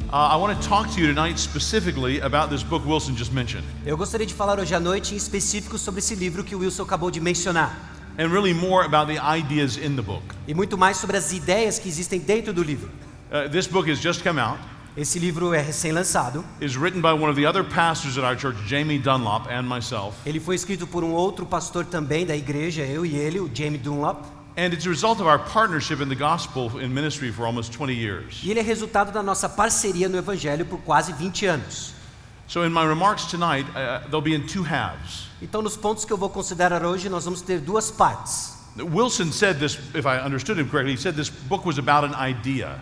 I want to talk to you tonight specifically about this book Wilson just mentioned. Eu gostaria de falar hoje à noite em específico sobre esse livro que o Wilson acabou de mencionar. And really more about the ideas in the book. E muito mais sobre as ideias que existem dentro do livro. This book has just come out. Esse livro é recém-lançado. Is written by one of the other pastors at our church, Jamie Dunlop, and myself. Ele foi escrito por um outro pastor também da igreja, eu e ele, o Jamie Dunlop. And it's a result of our partnership in the gospel in ministry for almost 20 years. E ele é resultado da nossa parceria no evangelho por quase 20 anos. So in my remarks tonight, they'll be in two halves. Então, nos pontos que eu vou considerar hoje, nós vamos ter duas partes. Wilson said this, if I understood him correctly, he said this book was about an idea.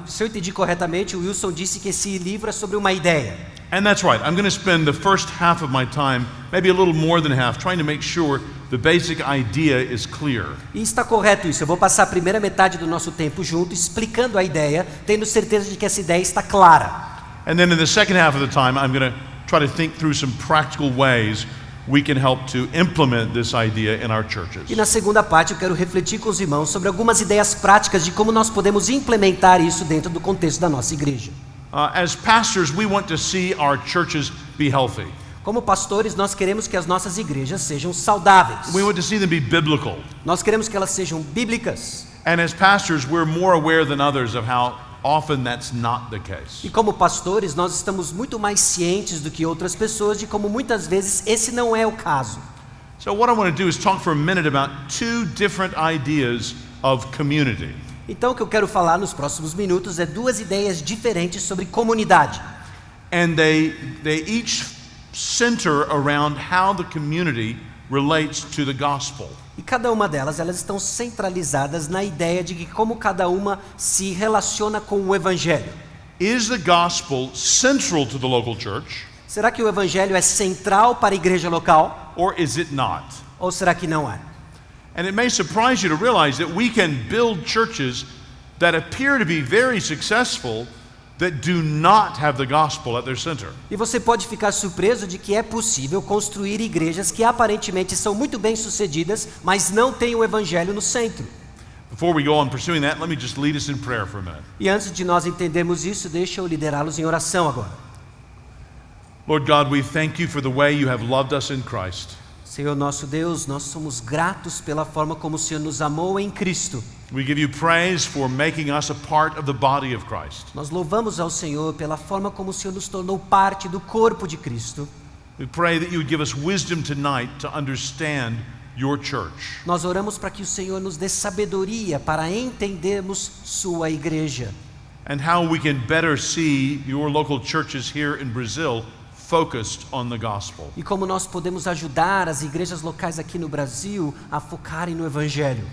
Se eu entendi corretamente, o Wilson disse que esse livro é sobre uma ideia. And that's right. I'm going to spend the first half of my time, maybe a little more than half, trying to make sure the basic idea is clear. E está correto isso. Eu vou passar a primeira metade do nosso tempo junto, explicando a ideia, tendo certeza de que essa ideia está clara. And then in the second half of the time, I'm going to try to think through some practical ways we can help to implement this idea in our churches. E na segunda parte eu quero refletir com os irmãos sobre algumas ideias práticas de como nós podemos implementar isso dentro do contexto da nossa igreja. As pastors, we want to see our churches be healthy. Como pastores, nós queremos que as nossas igrejas sejam saudáveis. We want to see them be biblical. Nós queremos que elas sejam bíblicas. And as pastors, we're more aware than others of how often that's not the case. E como pastores, nós estamos muito mais cientes do que outras pessoas de como muitas vezes esse não é o caso. So what I want to do is talk for a minute about two different ideas of community. Então o que eu quero falar nos próximos minutos é duas ideias diferentes sobre comunidade. And they each center around how the community relates to the gospel. E cada uma delas, elas estão centralizadas na ideia de que como cada uma se relaciona com o evangelho. Is the gospel central to the local church? Será que o evangelho é central para a igreja local? Or is it not? Ou será que não é? And it may surprise you to realize that we can build churches that appear to be very successful that do not have the gospel at their center. E você pode ficar surpreso de que é possível construir igrejas que aparentemente são muito bem-sucedidas, mas não têm o evangelho no centro. Before we go on pursuing that, let me just lead us in prayer for a minute. E antes de nós entendermos isso, deixa eu liderá-los em oração agora. Lord God, we thank you for the way you have loved us in Christ. Senhor nosso Deus, nós somos gratos pela forma como o Senhor nos amou em Cristo. We give you praise for making us a part of the body of Christ. Nós louvamos ao Senhor pela forma como o Senhor nos tornou parte do corpo de Cristo. We pray that you would give us wisdom tonight to understand your church. Nós oramos para que o Senhor nos dê sabedoria para entendermos sua igreja. And how we can better see your local churches here in Brazil focused on the gospel. E como nós podemos ajudar as igrejas locais aqui no Brasil a focarem no evangelho.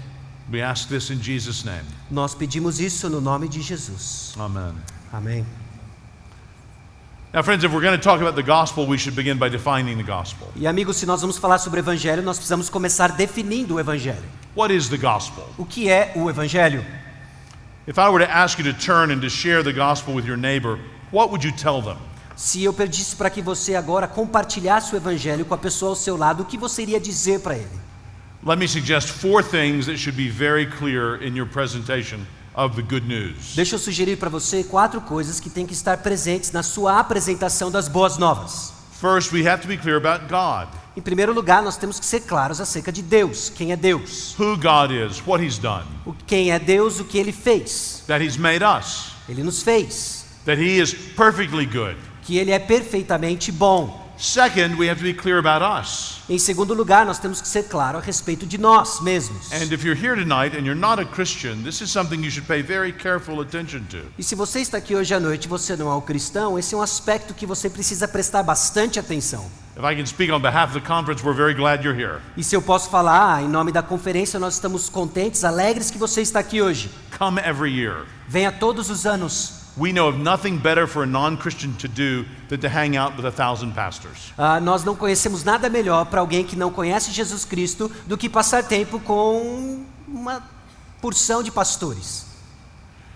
We ask this in Jesus' name. Nós pedimos isso no nome de Jesus. Amen. Amém. Now, friends, if we're going to talk about the gospel, we should begin by defining the gospel. E amigos, se nós vamos falar sobre o evangelho, nós precisamos começar definindo o evangelho. What is the gospel? O que é o evangelho? If I were to ask you to turn and to share the gospel with your neighbor, what would you tell them? Se eu pedisse para que você agora compartilhasse o evangelho com a pessoa ao seu lado, o que você iria dizer para ele? Let me suggest four things that should be very clear in your presentation of the good news. Deixa eu sugerir para você 4 coisas que têm que estar presentes na sua apresentação das boas novas. First, we have to be clear about God. Em primeiro lugar, nós temos que ser claros acerca de Deus. Quem é Deus? Who God is, what He's done. Quem é Deus, o que Ele fez. That He's made us. Ele nos fez. That He is perfectly good. Que Ele é perfeitamente bom. Second, we have to be clear about us. Em segundo lugar, nós temos que ser claros a respeito de nós mesmos. And if you're here tonight and you're not a Christian, this is something you should pay very careful attention to. E se você está aqui hoje à noite e você não é um cristão, esse é um aspecto que você precisa prestar bastante atenção. If I can speak on behalf of the conference, we're very glad you're here. E se eu posso falar em nome da conferência, nós estamos contentes, alegres que você está aqui hoje. Come every year. Venha todos os anos. We know of nothing better for a non-Christian to do than to hang out with 1,000 pastors. Nós não conhecemos nada melhor para alguém que não conhece Jesus Cristo do que passar tempo com uma porção de pastores.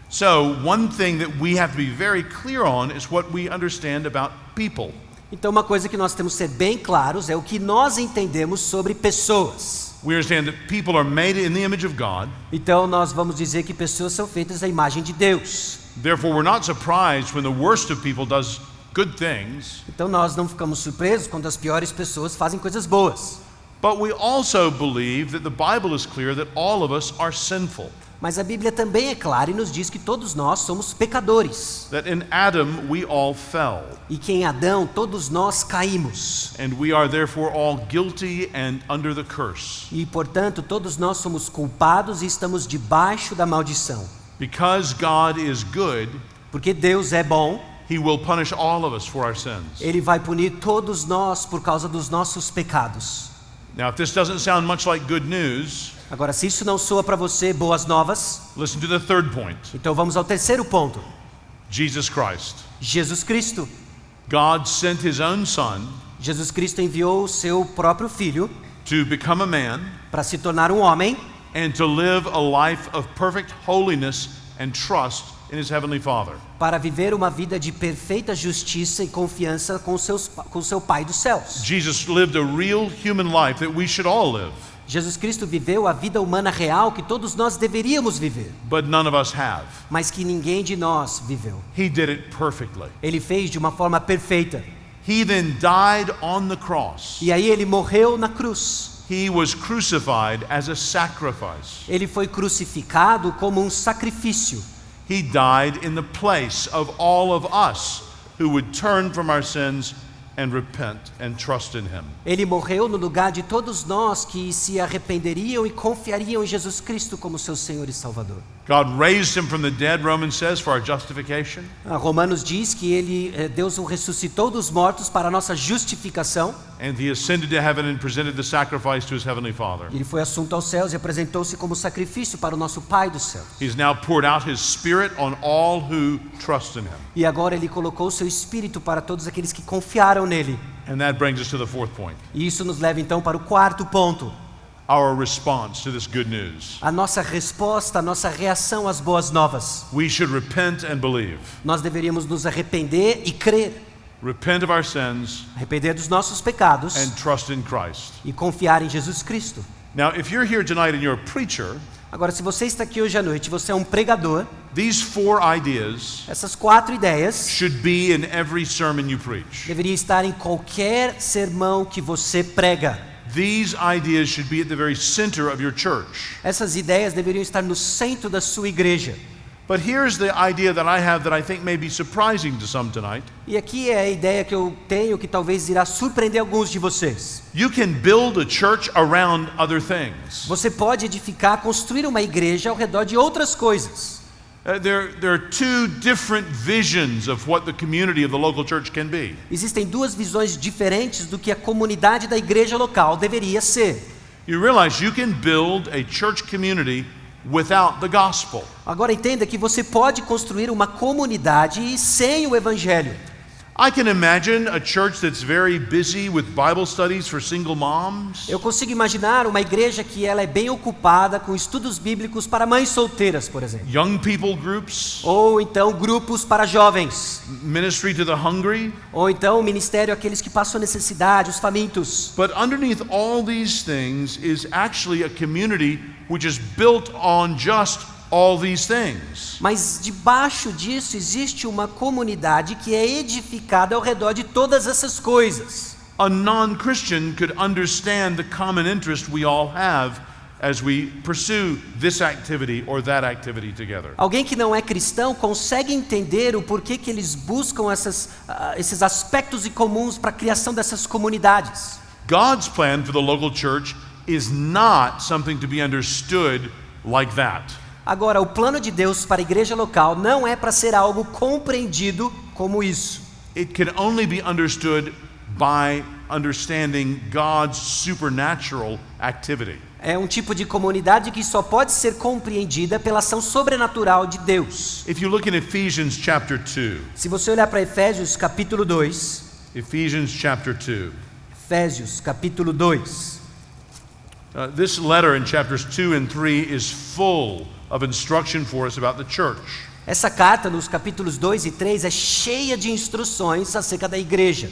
So, one thing that we have to be very clear on is what we understand about people. Então, uma coisa que nós temos que ser bem claros é o que nós entendemos sobre pessoas. We understand that people are made in the image of God. Então nós vamos dizer que pessoas são feitas à imagem de Deus. Therefore, we're not surprised when the worst of people does good things. Então nós não ficamos surpresos quando as piores pessoas fazem coisas boas. But we also believe that the Bible is clear that all of us are sinful. Mas a Bíblia também é clara e nos diz que todos nós somos pecadores. That in Adam we all fell. E que em Adão todos nós caímos. And we are therefore all guilty and under the curse. E portanto todos nós somos culpados e estamos debaixo da maldição. Because God is good, Porque Deus é bom, He will punish all of us for our sins. Ele vai punir todos nós por causa dos nossos pecados. Now, if this doesn't sound much like good news, Agora, se isso não soa para você boas novas, listen to the third point. então vamos ao terceiro ponto. Jesus Christ. Jesus Cristo. God sent His own Son Jesus Cristo enviou o seu próprio Filho to become a man para se tornar um homem and to live a life of perfect holiness and trust in His Heavenly Father. para viver uma vida de perfeita justiça e confiança com seu Pai dos céus. Jesus lived a real human life that we should all live, Jesus Cristo viveu a vida humana real que todos nós deveríamos viver, but none of us have. mas que ninguém de nós viveu. He did it perfectly. Ele fez de uma forma perfeita. He then died on the cross. E aí ele morreu na cruz. He was crucified as a sacrifice. Ele foi crucificado como um sacrifício. He died in the place of all of us who would turn from our sins and repent and trust in Him. Ele morreu no lugar de todos nós que se arrependeriam e confiariam em Jesus Cristo como seu Senhor e Salvador. God raised Him from the dead, Romans says, for our justification. Romanos diz que Deus o ressuscitou dos mortos para a nossa justificação. And He ascended to heaven and presented the sacrifice to His Heavenly Father. Ele foi assunto aos céus e apresentou-se como sacrifício para o nosso Pai dos céus. He's now poured out His Spirit on all who trust in Him. E agora Ele colocou o seu Espírito para todos aqueles que confiaram nele. And that brings us to the fourth point. E isso nos leva então para o quarto ponto. Our response to this good news. A nossa resposta, a nossa reação às boas novas. We should repent and believe. Nós deveríamos nos arrepender e crer. Repent of our sins Arrepender dos nossos pecados and trust in Christ. e confiar em Jesus Cristo. Now, if you're here tonight and you're a preacher, Agora, se você está aqui hoje à noite, você é um pregador, these four ideas essas 4 ideias should be in every sermon you preach. deveriam estar em qualquer sermão que você prega. These ideas should be at the very center of your church. Essas ideias deveriam estar no centro da sua igreja. But here's the idea that I have that I think may be surprising to some tonight. E aqui é a ideia que eu tenho que talvez irá surpreender alguns de vocês. You can build a church around other things. Você pode edificar, construir uma igreja ao redor de outras coisas. There are two different visions of what the community of the local church can be. Existem 2 visões diferentes do que a comunidade da igreja local deveria ser. You realize you can build a church community without the gospel. Agora entenda que você pode construir uma comunidade sem o evangelho. I can imagine a church that's very busy with Bible studies for single moms. Eu consigo imaginar uma igreja que ela é bem ocupada com estudos bíblicos para mães solteiras, por exemplo. Young people groups, Ou então grupos para jovens. ministry to the hungry. Ou então o ministério àqueles que passam necessidade, os famintos. But underneath all these things is actually a community which is built on just all these things. Mas debaixo disso existe uma comunidade que é edificada ao redor de todas essas coisas. A non-Christian could understand the common interest we all have as we pursue this activity or that activity together. Alguém que não é cristão consegue entender o porquê que eles buscam esses aspectos em comuns para a criação dessas comunidades. God's plan for the local church is not something to be understood like that. Agora, o plano de Deus para a igreja local não é para ser algo compreendido como isso. It can only be understood by understanding God's supernatural activity. É um tipo de comunidade que só pode ser compreendida pela ação sobrenatural de Deus. If you look in Ephesians chapter 2, Se você olhar para Efésios capítulo 2, Ephesians chapter 2. Efésios capítulo 2. This letter in chapters 2 and 3 is full of instruction for us about the church. Essa carta nos capítulos 2 e 3 é cheia de instruções acerca da igreja.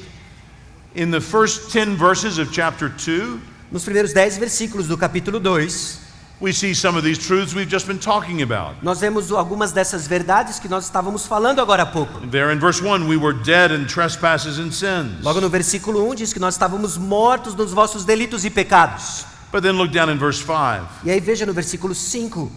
In the first 10 verses of chapter 2, Nos primeiros 10 versículos do capítulo 2, we see some of these truths we've just been talking about. nós vemos algumas dessas verdades que nós estávamos falando agora há pouco. There in verse 1, we were dead in trespasses and sins. Logo no versículo 1 diz que nós estávamos mortos nos vossos delitos e pecados. But then look down in verse 5. E aí veja no versículo 5.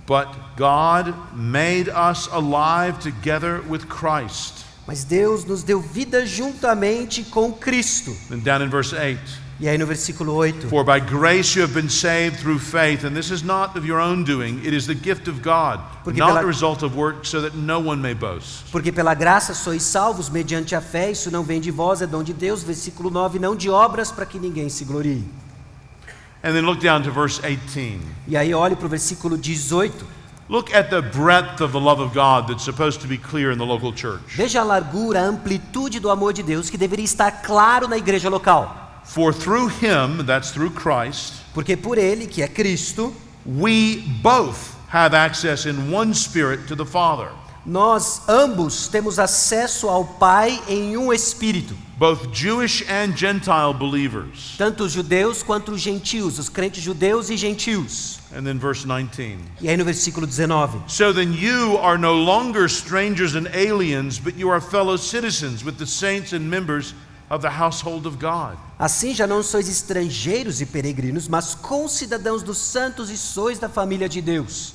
But God made us alive together with Christ. Mas Deus nos deu vida juntamente com Cristo. Then down in verse 8. E aí no versículo 8. For by grace you have been saved through faith, and this is not of your own doing, it is the gift of God, not the result of work, so that no one may boast. Porque pela graça sois salvos mediante a fé, isso não vem de vós, é dom de Deus. Versículo 9, não de obras para que ninguém se glorie. And then look down to verse 18. E aí olhe para o versículo 18. Look at the breadth of the love of God that's supposed to be clear in the local church. Veja a largura, a amplitude do amor de Deus que deveria estar claro na igreja local. For through him, that's through Christ, Porque por ele, que é Cristo, we both have access in one spirit to the Father. nós ambos temos acesso ao Pai em um espírito. Both Jewish and Gentile believers. Tanto os judeus quanto os gentios, os crentes judeus e gentios. And then verse 19. E aí no versículo 19. So then you are no longer strangers and aliens, but you are fellow citizens with the saints and members of the household of God. Assim já não sois estrangeiros e peregrinos, mas concidadãos dos santos e sois da família de Deus.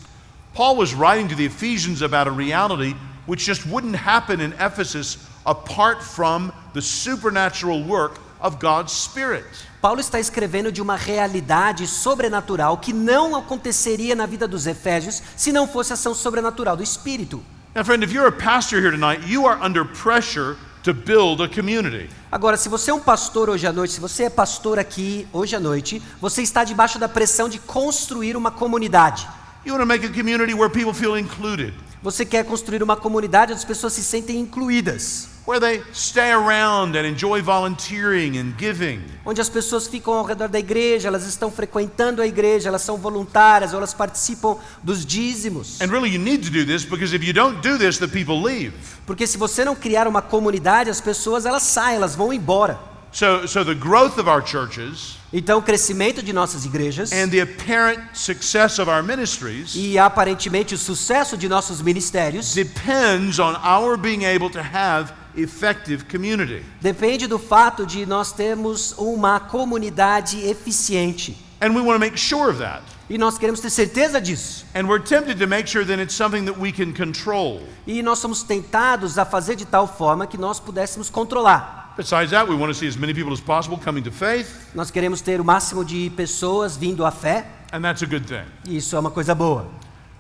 Paul was writing to the Ephesians about a reality which just wouldn't happen in Ephesus apart from the supernatural work of God's Spirit. Paulo está escrevendo de uma realidade sobrenatural que não aconteceria na vida dos efésios se não fosse a ação sobrenatural do Espírito. Now, friend, if you're a pastor here tonight, you are under pressure to build a community. Agora, se você é um pastor hoje à noite, se você é pastor aqui hoje à noite, você está debaixo da pressão de construir uma comunidade. You want to make a community where people feel included, Você quer construir uma comunidade onde as pessoas se sentem incluídas, where they stay around and enjoy volunteering and giving. onde as pessoas ficam ao redor da igreja, elas estão frequentando a igreja, elas são voluntárias, ou elas participam dos dízimos. And really you need to do this because if you don't do this, the people leave. Porque se você não criar uma comunidade, as pessoas elas saem, elas vão embora. So the growth of our churches Então o crescimento de nossas igrejas and the apparent success of our ministries e aparentemente o sucesso de nossos ministérios depends on our being able to have effective community. depende do fato de nós termos uma comunidade eficiente. And we want to make sure of that. E nós queremos ter certeza disso. And we're tempted to make sure that it's something that we can control. E nós somos tentados a fazer de tal forma que nós pudéssemos controlar. Besides that, we want to see as many people as possible coming to faith, Nós queremos ter o máximo de pessoas vindo à fé, and that's a good thing. e isso é uma coisa boa.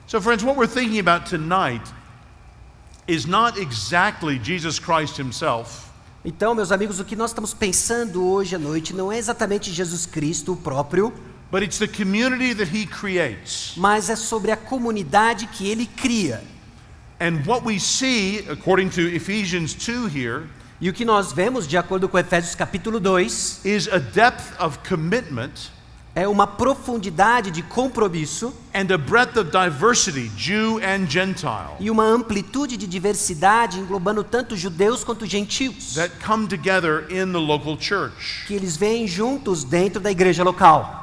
So friends, what we're thinking about tonight is not exactly Jesus Christ himself, Então, meus amigos, o que nós estamos pensando hoje à noite não é exatamente Jesus Cristo o próprio, but it's the community that he creates. mas é sobre a comunidade que ele cria. And what we see, according to Ephesians 2 here, E o que nós vemos, de acordo com Efésios capítulo 2, is a depth of commitment é uma profundidade de compromisso and a breadth of diversity, Jew and Gentile, e uma amplitude de diversidade englobando tanto judeus quanto gentios, that come together in the local church. que eles vêm juntos dentro da igreja local.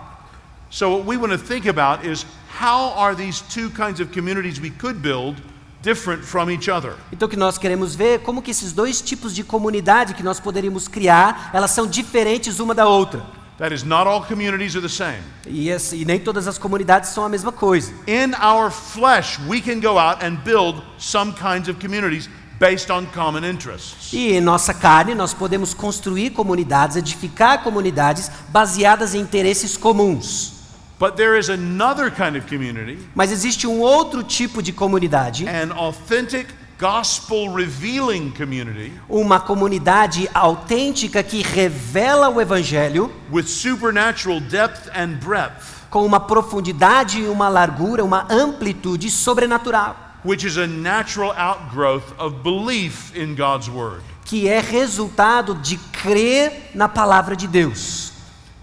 So what we want to think about is how are these two kinds of communities we could build different from each other? Então o que nós queremos ver é como que esses dois tipos de comunidade que nós poderíamos criar, elas são diferentes uma da outra. That is, not all communities are the same. E nem todas as comunidades são a mesma coisa. In our flesh, we can go out and build some kinds of communities based on common interests. E em nossa carne nós podemos construir comunidades, edificar comunidades baseadas em interesses comuns. But there is another kind of community, Mas existe um outro tipo de comunidade, an authentic gospel revealing community uma comunidade autêntica que revela o evangelho with supernatural depth and breadth, com uma profundidade, uma largura, uma amplitude sobrenatural, which is a natural outgrowth of belief in God's word. que é resultado de crer na palavra de Deus.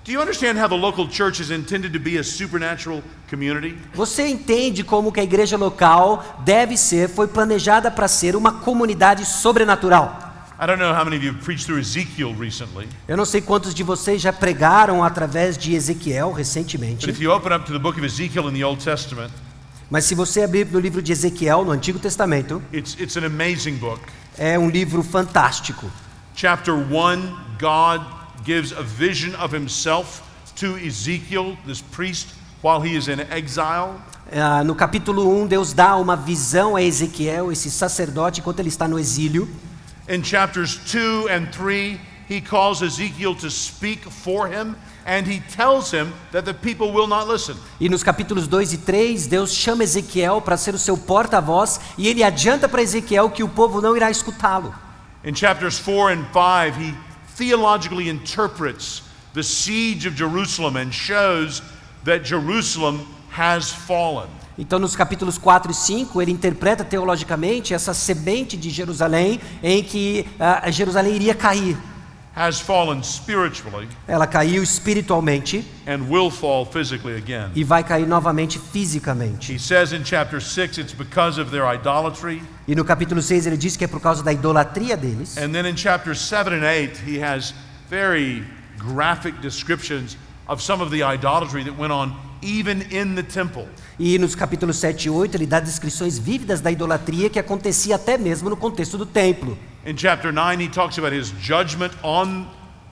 Do you understand how the local church is intended to be a supernatural community? Você entende como que a igreja local deve ser, foi planejada para ser uma comunidade sobrenatural. I don't know how many of you have preached through Ezekiel recently, Eu não sei quantos de vocês já pregaram através de Ezequiel but recentemente, if you open up to the book of Ezekiel in the Old Testament, mas se você abrir no livro de Ezequiel, no Antigo Testamento, it's an amazing book. é um livro fantástico. Chapter 1, God gives a vision of himself to Ezekiel, this priest, while he is in exile. No capítulo 1, Deus dá uma visão a Ezequiel, esse sacerdote, enquanto ele está no exílio. In chapters 2 and 3, he calls Ezekiel to speak for him, and he tells him that the people will not listen. E nos capítulos 2 e 3, Deus chama Ezequiel para ser o seu porta-voz, e ele adianta para Ezequiel que o povo não irá escutá-lo. In chapters 4 and 5, he theologically interprets the siege of Jerusalem and shows that Jerusalem has fallen. Então, nos capítulos 4 e 5, ele interpreta teologicamente essa semente de Jerusalém, em que Jerusalém iria cair. Has fallen spiritually Ela caiu espiritualmente and will fall physically again. e vai cair novamente fisicamente. He says in chapter 6 it's because of their idolatry. E no capítulo 6 ele diz que é por causa da idolatria deles. And then in chapters 7 and 8 he has very graphic descriptions of some of the idolatry that went on even in the temple. E nos capítulos 7 e 8 ele dá descrições vívidas da idolatria que acontecia até mesmo no contexto do templo. In chapter 9 he talks about his judgment on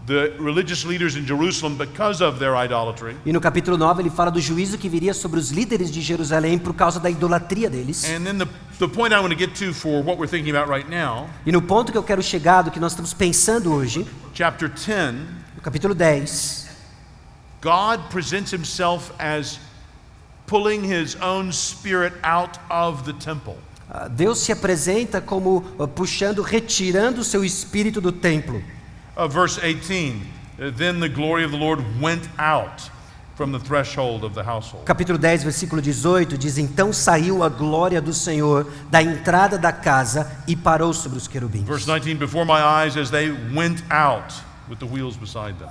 the religious leaders in Jerusalem because of their idolatry. E no capítulo 9 ele fala do juízo que viria sobre os líderes de Jerusalém por causa da idolatria deles. And then the point I want to get to for what we're thinking about right now, E no ponto que eu quero chegar, do que nós estamos pensando hoje, chapter 10, no capítulo 10, God presents himself as pulling his own spirit out of the temple. Deus se apresenta como puxando, retirando o seu espírito do templo. Verse 18, then the glory of the Lord went out from the threshold of the household. Capítulo 10, versículo 18 diz: Então saiu a glória do Senhor da entrada da casa e parou sobre os querubins. Verse 19, before my eyes as they went out with the wheels beside them.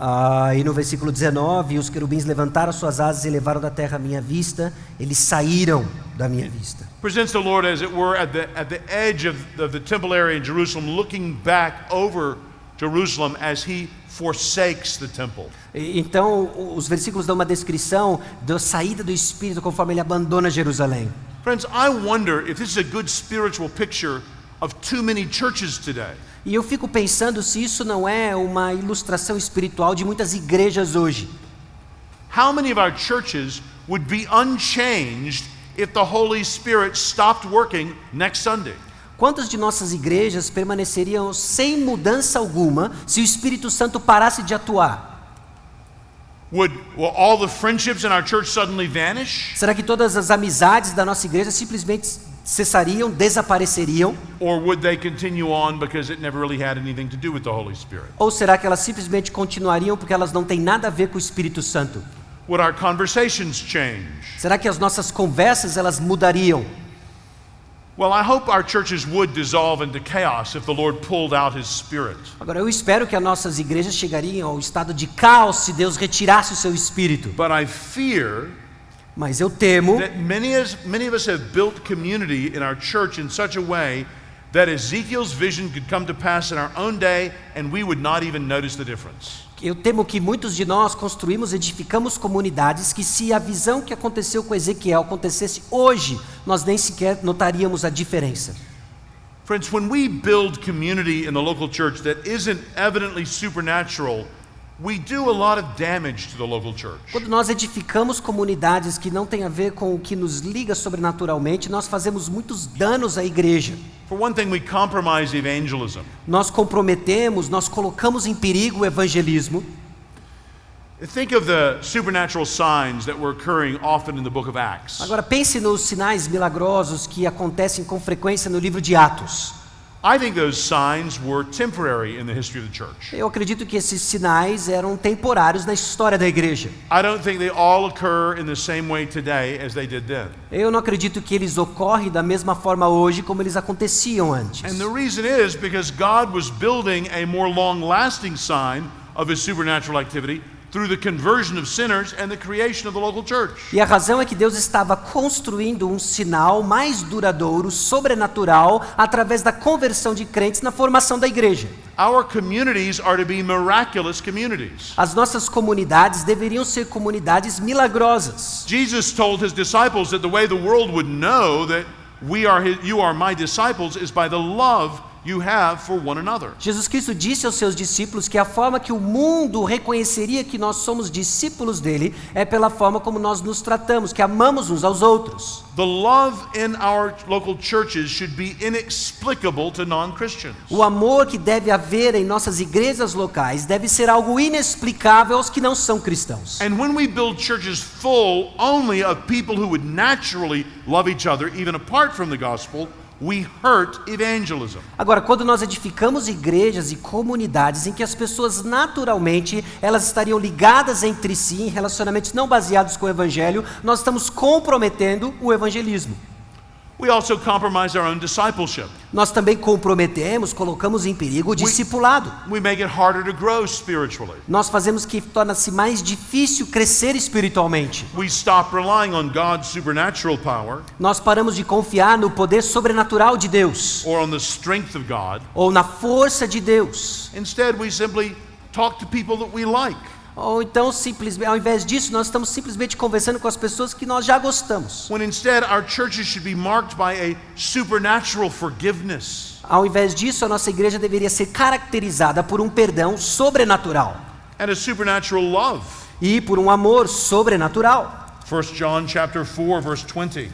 E no versículo 19, os querubins levantaram suas asas e levaram da terra a minha vista, eles saíram da minha vista. Presents the Lord as it were at the edge of the temple area in Jerusalem, looking back over Jerusalem as he forsakes the temple. Então, os versículos dão uma descrição da saída do Espírito conforme ele abandona Jerusalém. Friends, I wonder if this is a good spiritual picture of too many churches today. E eu fico pensando se isso não é uma ilustração espiritual de muitas igrejas hoje. How many of our churches would be unchanged if the Holy Spirit stopped working next Sunday? Quantas de nossas igrejas permaneceriam sem mudança alguma se o Espírito Santo parasse de atuar? Will all the friendships in our church suddenly vanish? Será que todas as amizades da nossa igreja simplesmente cessariam, desapareceriam? Or would they continue on because it never really had anything to do with the Holy Spirit? Ou será que elas simplesmente continuariam porque elas não têm nada a ver com o Espírito Santo? Would our conversations change? Será que as nossas conversas elas mudariam? Well, I hope our churches would dissolve into chaos if the Lord pulled out His Spirit. Agora, eu espero que as nossas igrejas chegariam ao estado de caos se Deus retirasse o seu Espírito. But I fear Mas eu temo that many of us have built community in our church in such a way that Ezekiel's vision could come to pass in our own day and we would not even notice the difference. Eu temo que muitos de nós construímos, edificamos comunidades que se a visão que aconteceu com Ezequiel acontecesse hoje, nós nem sequer notaríamos a diferença. Friends, when we build community in the local church that isn't evidently supernatural, we do a lot of damage to the local church. Quando nós edificamos comunidades que não têm a ver com o que nos liga sobrenaturalmente, nós fazemos muitos danos à igreja. For one thing, we compromise evangelism. Nós comprometemos, nós colocamos em perigo o evangelismo. Think of the supernatural signs that were occurring often in the book of Acts. Agora pense nos sinais milagrosos que acontecem com frequência no livro de Atos. I think those signs were temporary in the history of the church. Eu acredito que esses sinais eram temporários na história da igreja. I don't think they all occur in the same way today as they did then. Eu não acredito que eles ocorrem da mesma forma hoje como eles aconteciam antes. And the reason is because God was building a more long-lasting sign of His supernatural activity through the conversion of sinners and the creation of the local church. E a razão é que Deus estava construindo um sinal mais duradouro, sobrenatural, através da conversão de crentes na formação da igreja. Our communities are to be miraculous communities. As nossas comunidades deveriam ser comunidades milagrosas. Jesus told his disciples that the way the world would know that you are my disciples is by the love you have for one another. Jesus Cristo disse aos seus discípulos que a forma que o mundo reconheceria que nós somos discípulos dele é pela forma como nós nos tratamos, que amamos uns aos outros. The love in our local churches should be inexplicable to non-Christians. O amor que deve haver em nossas igrejas locais deve ser algo inexplicável aos que não são cristãos. And when we build churches full only of people who would naturally love each other, even apart from the gospel, we hurt evangelism. Agora, quando nós edificamos igrejas e comunidades em que as pessoas naturalmente elas estariam ligadas entre si em relacionamentos não baseados com o evangelho, nós estamos comprometendo o evangelismo. We also compromise our own discipleship. Nós também comprometemos, colocamos em perigo o discipulado. We make it harder to grow spiritually. Nós fazemos que torna-se mais difícil crescer espiritualmente. We stop relying on God's supernatural power Nós paramos de confiar no poder sobrenatural de Deus or on the strength of God. ou na força de Deus. Instead, we simply talk to people that we like. Ou então, simplesmente, ao invés disso, nós estamos simplesmente conversando com as pessoas que nós já gostamos. When instead our churches should be marked by a supernatural forgiveness. Ao invés disso, a nossa igreja deveria ser caracterizada por um perdão sobrenatural And a supernatural love. e por um amor sobrenatural. 1 John chapter 4 verse 20.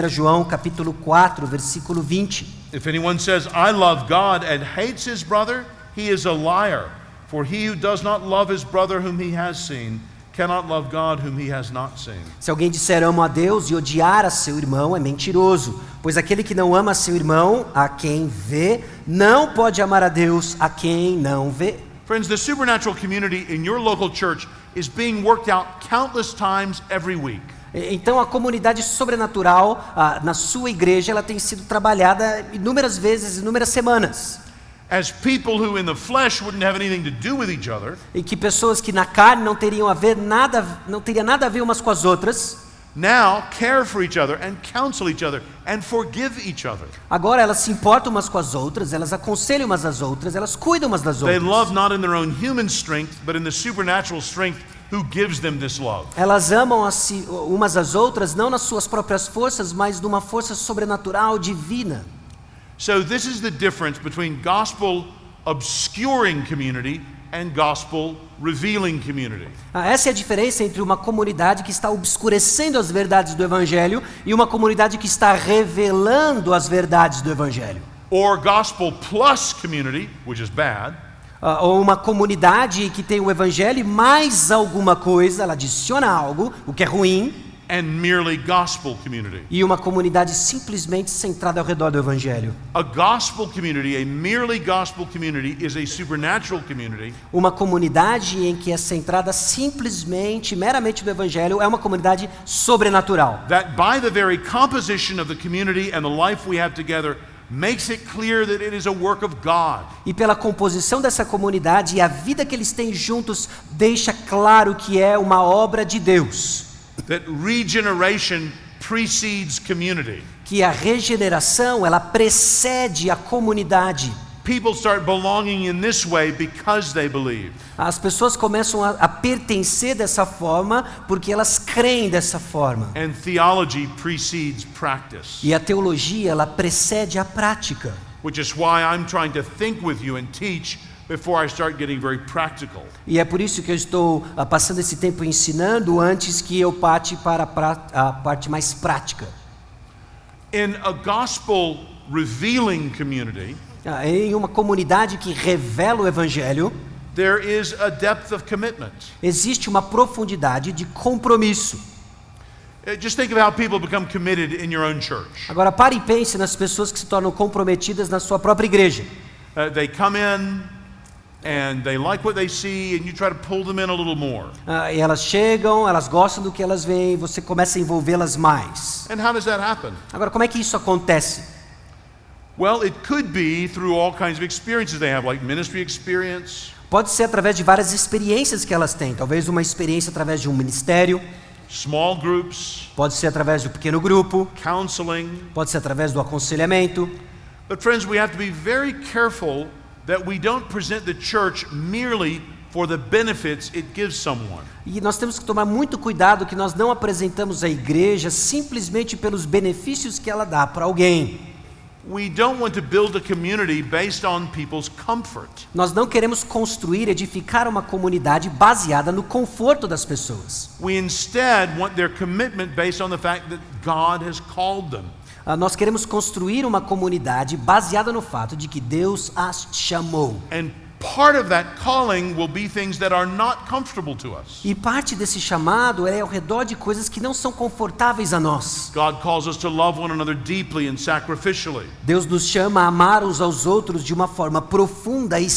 1 João capítulo 4, versículo 20. If anyone says I love God and hates his brother, he is a liar. For he who does not love his brother whom he has seen cannot love God whom he has not seen. Se alguém disser amo a Deus e odiar a seu irmão é mentiroso, pois aquele que não ama a seu irmão, a quem vê, não pode amar a Deus a quem não vê. Friends, the supernatural community in your local church is being worked out countless times every week. Então a comunidade sobrenatural na sua igreja ela tem sido trabalhada inúmeras vezes, inúmeras semanas. As people who in the flesh wouldn't have anything to do with each other, E que pessoas que na carne não teriam nada a ver umas com as outras, now care for each other and counsel each other and forgive each other. agora elas se importam umas com as outras, elas aconselham umas às outras, elas cuidam umas das They outras. love not in their own human strength, but in the supernatural strength who gives them this love. Elas amam umas às outras não nas suas próprias forças, mas numa força sobrenatural, divina. So this is the difference between gospel obscuring community and gospel revealing community. Essa é a diferença entre uma comunidade que está obscurecendo as verdades do Evangelho e uma comunidade que está revelando as verdades do Evangelho. Or gospel plus community, which is bad, Ou uma comunidade que tem o Evangelho e mais alguma coisa, ela adiciona algo, o que é ruim, and merely gospel community. e uma comunidade simplesmente centrada ao redor do Evangelho. A gospel community, a merely gospel community, is a supernatural community Uma comunidade em que é centrada meramente no Evangelho, é uma comunidade sobrenatural. that by the very composition of the community and the life we have together makes it clear that it is a work of God. E pela composição dessa comunidade e a vida que eles têm juntos, deixa claro que é uma obra de Deus. That regeneration precedes community. Que a regeneração, ela precede a comunidade. People start belonging in this way because they believe. As pessoas começam a pertencer dessa forma porque elas creem dessa forma. And theology precedes practice. E a teologia, ela precede a prática. Which is why I'm trying to think with you and teach before I start getting very practical. E é por isso que eu estou passando esse tempo ensinando antes que eu parte para a parte mais prática. In a gospel revealing community, Em uma comunidade que revela o Evangelho, there is a depth of commitment. existe uma profundidade de compromisso. Just think of how people become committed in your own church. Agora pare e pense nas pessoas que se tornam comprometidas na sua própria igreja. They come in and they like what they see and you try to pull them in a little more. E elas chegam, elas gostam do que elas veem, e você começa a envolvê-las mais. And how does that happen? Agora, como é que isso acontece? Well, it could be through all kinds of experiences they have, like ministry experience, Pode ser através de várias experiências que elas têm. Talvez uma experiência através de um ministério, small groups, pode ser através de um pequeno grupo, counseling. pode ser através do aconselhamento. But friends, we have to be very careful that we don't present the church merely for the benefits it gives someone. E nós temos que tomar muito cuidado que nós não apresentamos a igreja simplesmente pelos benefícios que ela dá para alguém. We don't want to build a community based on people's comfort. Nós não queremos construir, edificar uma comunidade baseada no conforto das pessoas. We instead want their commitment based on the fact that God has called them. Nós queremos construir uma comunidade baseada no fato de que Deus as chamou. And part of that calling will be things that are not comfortable to us. E parte desse chamado é ao redor de coisas que não são confortáveis a nós. God calls us to love one another deeply and sacrificially. Deus nos chama a amar uns aos outros de uma forma profunda e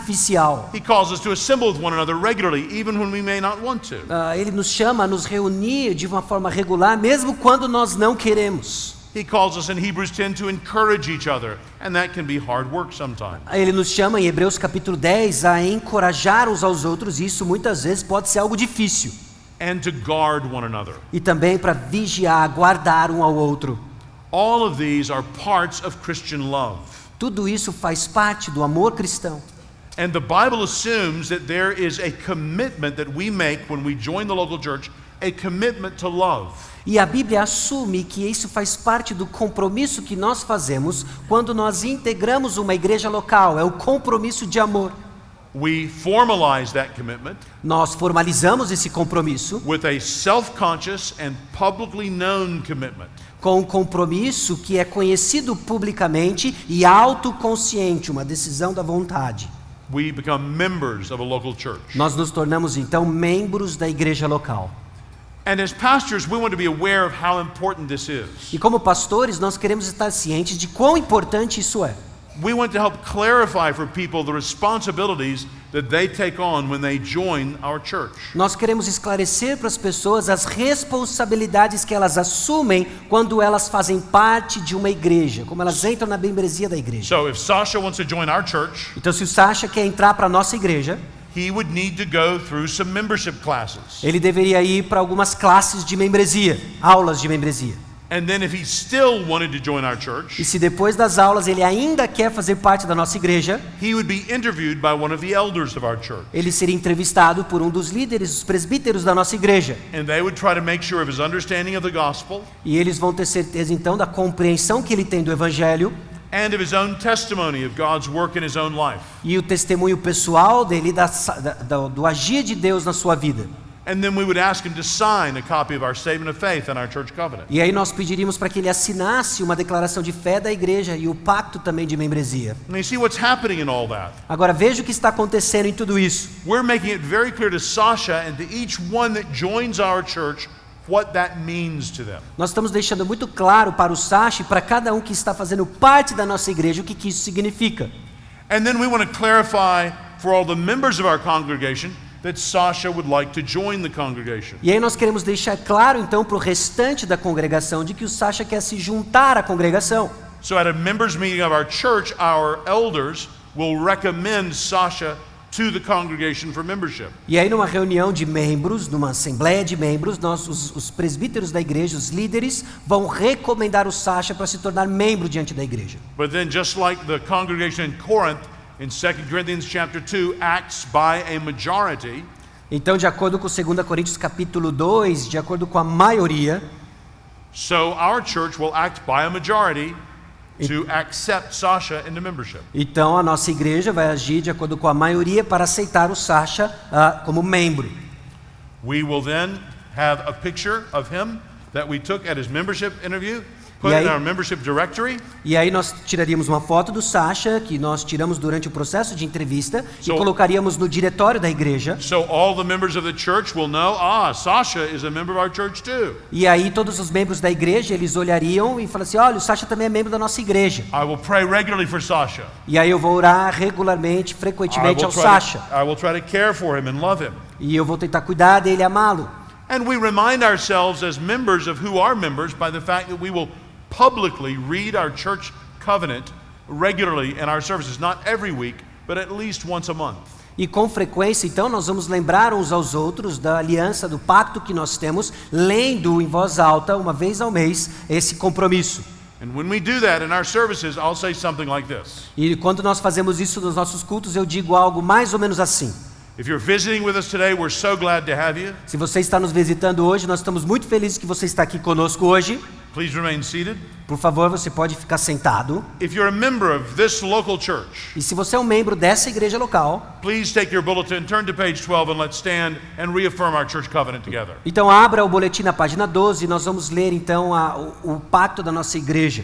sacrificial. He calls us to assemble with one another regularly, even when we may not want to. Ele nos chama a nos reunir de uma forma regular, mesmo quando nós não queremos. He calls us in Hebrews 10 to encourage each other, and that can be hard work sometimes. Ele nos chama em Hebreus capítulo 10 a encorajar uns aos outros, e isso muitas vezes pode ser algo difícil. And to guard one another. E também para vigiar, guardar um ao outro. All of these are parts of Christian love. Tudo isso faz parte do amor cristão. And the Bible assumes that there is a commitment that we make when we join the local church, a commitment to love. E a Bíblia assume que isso faz parte do compromisso que nós fazemos quando nós integramos uma igreja local, é o compromisso de amor. We formalize that commitment Nós formalizamos esse compromisso with a self-conscious and publicly known commitment. com um compromisso que é conhecido publicamente e autoconsciente, uma decisão da vontade. We become members of a local church. Nós nos tornamos então membros da igreja local. And as pastors, we want to be aware of how important this is. E como pastores, nós queremos estar cientes de quão importante isso é. We want to help clarify for people the responsibilities that they take on when they join our church. Nós queremos esclarecer para as pessoas as responsabilidades que elas assumem quando elas fazem parte de uma igreja, como elas entram na membresia da igreja. So if Sasha wants to join our church, Então, se o Sasha quer entrar para a nossa igreja, he would need to go through some membership classes. ele deveria ir para algumas classes de membresia, aulas de membresia. And then if he still wanted to join our church, E se depois das aulas ele ainda quer fazer parte da nossa igreja, he would be interviewed by one of the elders of our church. ele seria entrevistado por um dos líderes, os presbíteros da nossa igreja. And they would try to make sure of his understanding of the gospel E eles vão ter certeza então da compreensão que ele tem do evangelho and of his own testimony of God's work in his own life. e o testemunho pessoal dele do agir de Deus na sua vida. And then we would ask him to sign a copy of our statement of faith and our church covenant. E aí nós pediríamos para que ele assinasse uma declaração de fé da igreja e o pacto também de membresia. And you see what's happening in all that. Agora veja o que está acontecendo em tudo isso. We're making it very clear to Sasha and to each one that joins our church what that means to them. Nós estamos deixando muito claro para o Sasha e para cada um que está fazendo parte da nossa igreja o que isso significa. And then we want to clarify for all the members of our congregation that Sasha would like to join the congregation. E aí nós queremos deixar claro então para o restante da congregação de que o Sasha quer se juntar à congregação. So at a members meeting of our church, our elders will recommend Sasha to the congregation for membership. E aí numa reunião de membros, numa assembleia de membros, os presbíteros da igreja, os líderes, vão recomendar o Sasha para se tornar membro diante da igreja. But then just like the congregation in Corinth, in 2 Corinthians chapter 2 acts by a majority, Então, de acordo com 2 Coríntios capítulo 2, de acordo com a maioria, so our church will act by a majority to accept Sasha into membership. então a nossa igreja vai agir de acordo com a maioria para aceitar o Sasha como membro. We will then have a picture of him that we took at his membership interview, put E it in aí- our membership directory, E aí nós tiraríamos uma foto do Sasha, que nós tiramos durante o processo de entrevista, So- e colocaríamos no diretório da igreja. so all the members of the church will know, Sasha is a member of our church too. E aí todos os membros da igreja, eles olhariam e falariam assim, olha, o Sasha também é membro da nossa igreja. I will pray regularly for Sasha. E aí eu vou orar regularmente, frequentemente ao I Sasha. will try to care for him and love him. E eu vou tentar cuidar dele e amá-lo. And we remind ourselves as members of who are members by the fact that we will publicly read our church covenant regularly in our services, not every week, but at least once a month. E com frequência, então, nós vamos lembrar uns aos outros da aliança, do pacto que nós temos, lendo em voz alta, uma vez ao mês, esse compromisso. And when we do that in our services, I'll say something like this. E quando nós fazemos isso nos nossos cultos, eu digo algo mais ou menos assim. If you're visiting with us today, we're so glad to have you. Se você está nos visitando hoje, nós estamos muito felizes que você está aqui conosco hoje. Please remain seated. Por favor, você pode ficar sentado. If you're a member of this local church, E se você é um membro dessa igreja local, please take your bulletin, turn to page 12, and let's stand and reaffirm our church covenant together. então abra o boletim na página 12 e nós vamos ler então o pacto da nossa igreja.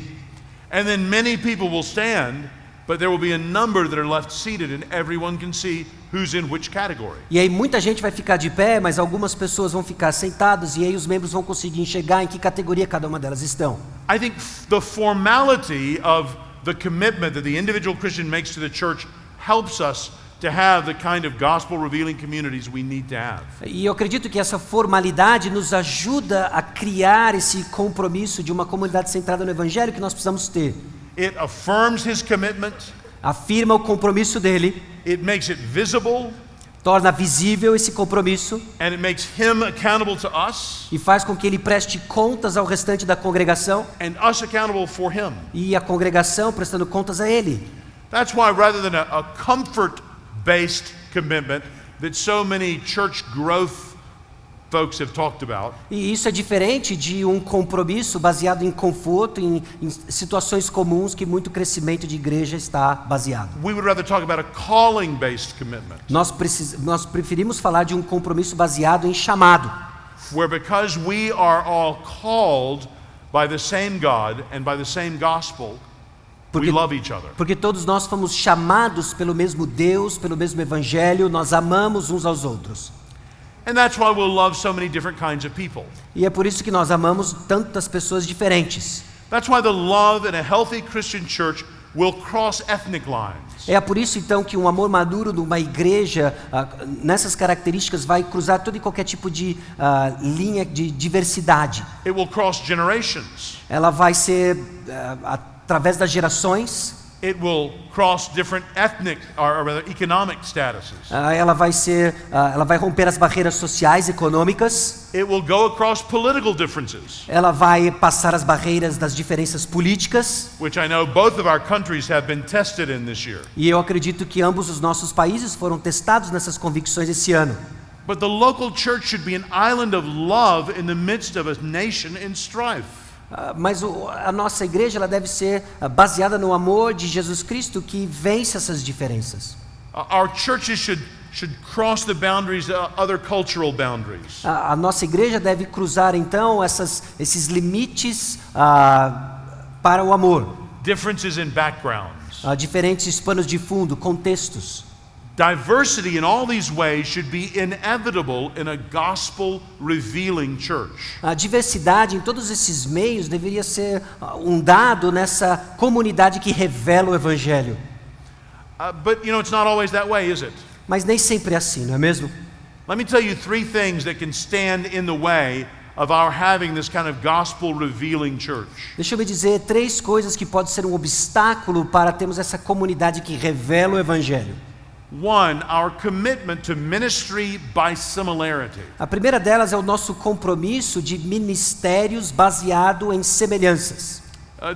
And then many people will stand, but there will be a number that are left seated, and everyone can see who's in which category. E aí muita gente vai ficar de pé, mas algumas pessoas vão ficar sentadas e aí os membros vão conseguir enxergar em que categoria cada uma delas estão. I think the formality of the commitment that the individual Christian makes to the church helps us to have the kind of gospel revealing communities we need to have. E eu acredito que essa formalidade nos ajuda a criar esse compromisso de uma comunidade centrada no evangelho que nós precisamos ter. It affirms his commitment, Afirma o compromisso dele, it makes it visible, torna visível esse compromisso and it makes him accountable to us e faz com que ele preste contas ao restante da congregação and us accountable for him. e a congregação prestando contas a ele. That's why rather than a comfort-based commitment that so many church growth folks have talked about, E isso é diferente de um compromisso baseado em conforto, em situações comuns que muito crescimento de igreja está baseado. we would rather talk about a calling-based commitment, Nós preferimos falar de um compromisso baseado em chamado, where because we are all called by the same God and by the same gospel, we love each other. porque todos nós fomos chamados pelo mesmo Deus, pelo mesmo evangelho, nós amamos uns aos outros. And that's why we'll love so many different kinds of people. E é por isso que nós amamos tantas pessoas diferentes. That's why the love in a healthy Christian church will cross ethnic lines. É por isso então que um amor maduro numa igreja, nessas características, vai cruzar todo e qualquer tipo de linha de diversidade. It will cross generations. Ela vai ser através das gerações, It will cross different ethnic or rather economic statuses. ela vai romper as barreiras sociais, econômicas, It will go across political differences, ela vai passar as barreiras das diferenças políticas, which I know both of our countries have been tested in this year. e eu acredito que ambos os nossos países foram testados nessas convicções esse ano. But the local church should be an island of love in the midst of a nation in strife. Mas a nossa igreja ela deve ser baseada no amor de Jesus Cristo que vence essas diferenças. Our churches should cross the boundaries, other cultural boundaries. A nossa igreja deve cruzar então esses limites para o amor, Differences in backgrounds. diferentes panos de fundo, contextos. Diversity in all these ways should be inevitable in a gospel revealing church. A diversidade em todos esses meios deveria ser um dado nessa comunidade que revela o evangelho. But it's not always that way, is it? Mas nem sempre é assim, não é mesmo? Let me tell you three things that can stand in the way of our having this kind of gospel revealing church. Deixa eu me dizer 3 coisas que podem ser um obstáculo para termos essa comunidade que revela o evangelho. One, our commitment to ministry by similarity. A primeira delas é o nosso compromisso de ministérios baseado em semelhanças.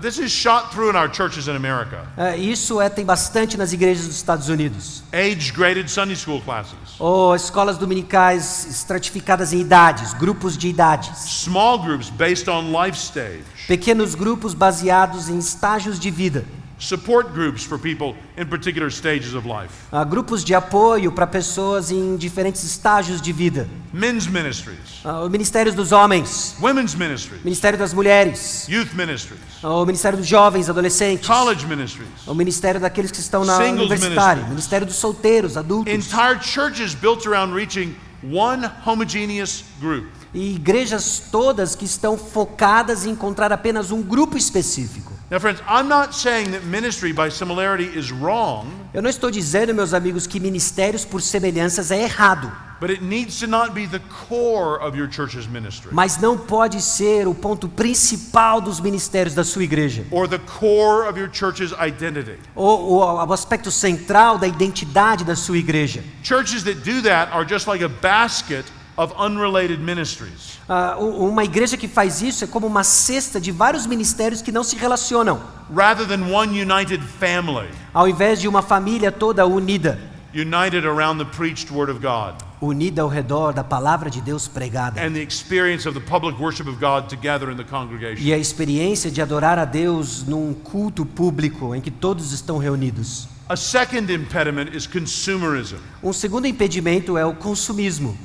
This is shot through in our churches in America. Isso tem bastante nas igrejas dos Estados Unidos. Age-graded Sunday school classes. Ou escolas dominicais estratificadas em idades, grupos de idades. Small groups based on life stage. Pequenos grupos baseados em estágios de vida. Support groups for people in particular stages of life. Grupos de apoio para pessoas em diferentes estágios de vida. Men's ministries. O Ministério dos Homens. Women's ministries. Ministério das Mulheres. Youth ministries. O Ministério dos Jovens, Adolescentes. College ministries. O Ministério daqueles que estão na Singles universitária. ministries. Ministério dos solteiros, adultos. Entire churches built around reaching one homogeneous group. E igrejas todas que estão focadas em encontrar apenas um grupo específico. Now, friends, I'm not saying that ministry by similarity is wrong, Eu não estou dizendo, meus amigos, que ministérios por semelhanças é errado, but it needs to not be the core of your church's ministry mas não pode ser o ponto principal dos ministérios da sua igreja, or the core of your church's identity. ou o aspecto central da identidade da sua igreja. Churches that do that are just like a basket of unrelated ministries. Uma igreja que faz isso é como uma cesta de vários ministérios que não se relacionam, Rather than one united family, ao invés de uma família toda unida, united around the preached word of God unida ao redor da palavra de Deus pregada. and the experience of the public worship of God together in the congregation. E a experiência de adorar a Deus num culto público em que todos estão reunidos. A second impediment is consumerism. Um segundo impedimento é o consumismo.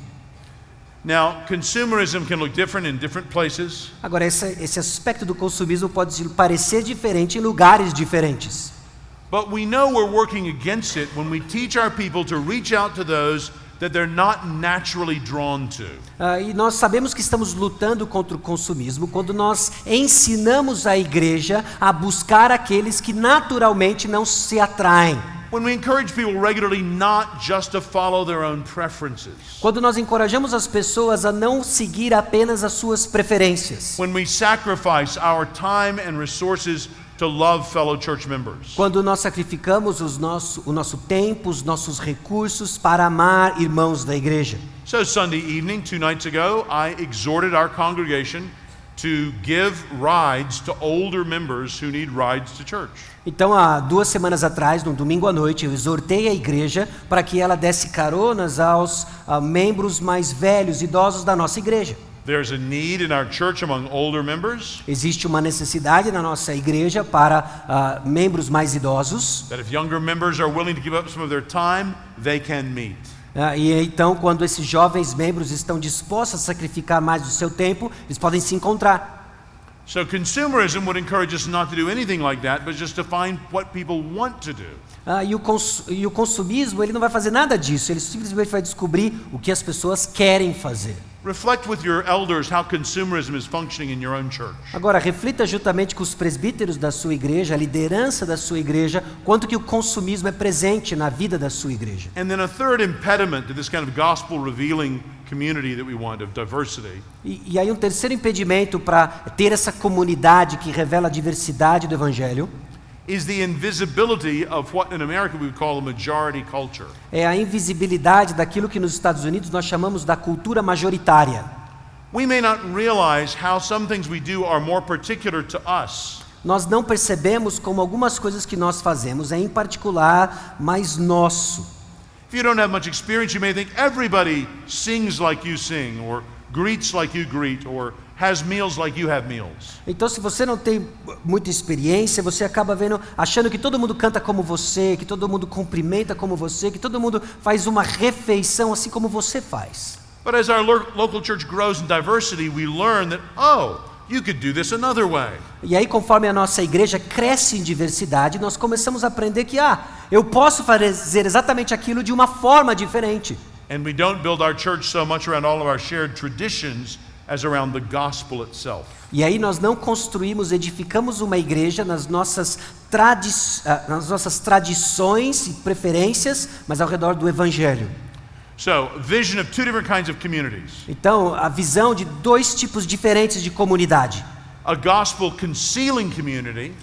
Now, consumerism can look different in different places, Agora, esse aspecto do consumismo pode parecer diferente em lugares diferentes. but we know we're working against it when we teach our people to reach out to those that they're not naturally drawn to. E nós sabemos que estamos lutando contra o consumismo quando nós ensinamos a igreja a buscar aqueles que naturalmente não se atraem. When we encourage people regularly not just to follow their own preferences. Quando nós encorajamos as pessoas a não seguir apenas as suas preferências. When we sacrifice our time and resources to love fellow church members. Quando nós sacrificamos o nosso tempo, os nossos recursos para amar irmãos da igreja. So Sunday evening, 2 nights ago, I exhorted our congregation to give rides to older members who need rides to church. Então, há 2 semanas atrás, no domingo à noite, eu exortei a igreja para que ela desse caronas aos membros mais velhos, idosos da nossa igreja. There's a need in our church among older members Existe uma necessidade na nossa igreja para membros mais idosos. that if younger members are willing to give up some of their time, they can meet. E então, quando esses jovens membros estão dispostos a sacrificar mais do seu tempo, eles podem se encontrar. So consumerism would encourage us not to do anything like that, but just to find what people want to do. E o consumismo, ele não vai fazer nada disso, ele simplesmente vai descobrir o que as pessoas querem fazer. Reflect with your elders how consumerism is functioning in your own church. Agora, reflita juntamente com os presbíteros da sua igreja, a liderança da sua igreja, quanto que o consumismo é presente na vida da sua igreja. And then a third impediment to this kind of gospel revealing community that we want, of diversity, E aí um terceiro impedimento para ter essa comunidade que revela a diversidade do evangelho is the invisibility of what in America we would call a majority culture. é a invisibilidade daquilo que nos Estados Unidos nós chamamos da cultura majoritária. We may not realize how some things we do are more particular to us. Nós não percebemos como algumas coisas que nós fazemos é em particular mais nosso. If you don't have much experience, you may think everybody sings like you sing, or greets like you greet, or has meals like you have meals. Então, se você não tem muita experiência, você acaba achando que todo mundo canta como você, que todo mundo cumprimenta como você, que todo mundo faz uma refeição assim como você faz. But as our local church grows in diversity, we learn that, you could do this another way. E aí, conforme a nossa igreja cresce em diversidade, nós começamos a aprender que, eu posso fazer exatamente aquilo de uma forma diferente. And we don't build our church so much around all of our shared traditions as around the gospel itself. E aí nós não edificamos uma igreja nas nossas tradições e preferências, mas ao redor do evangelho. So, vision of two different kinds of communities. Então, a visão de 2 tipos diferentes de comunidade. A gospel concealing community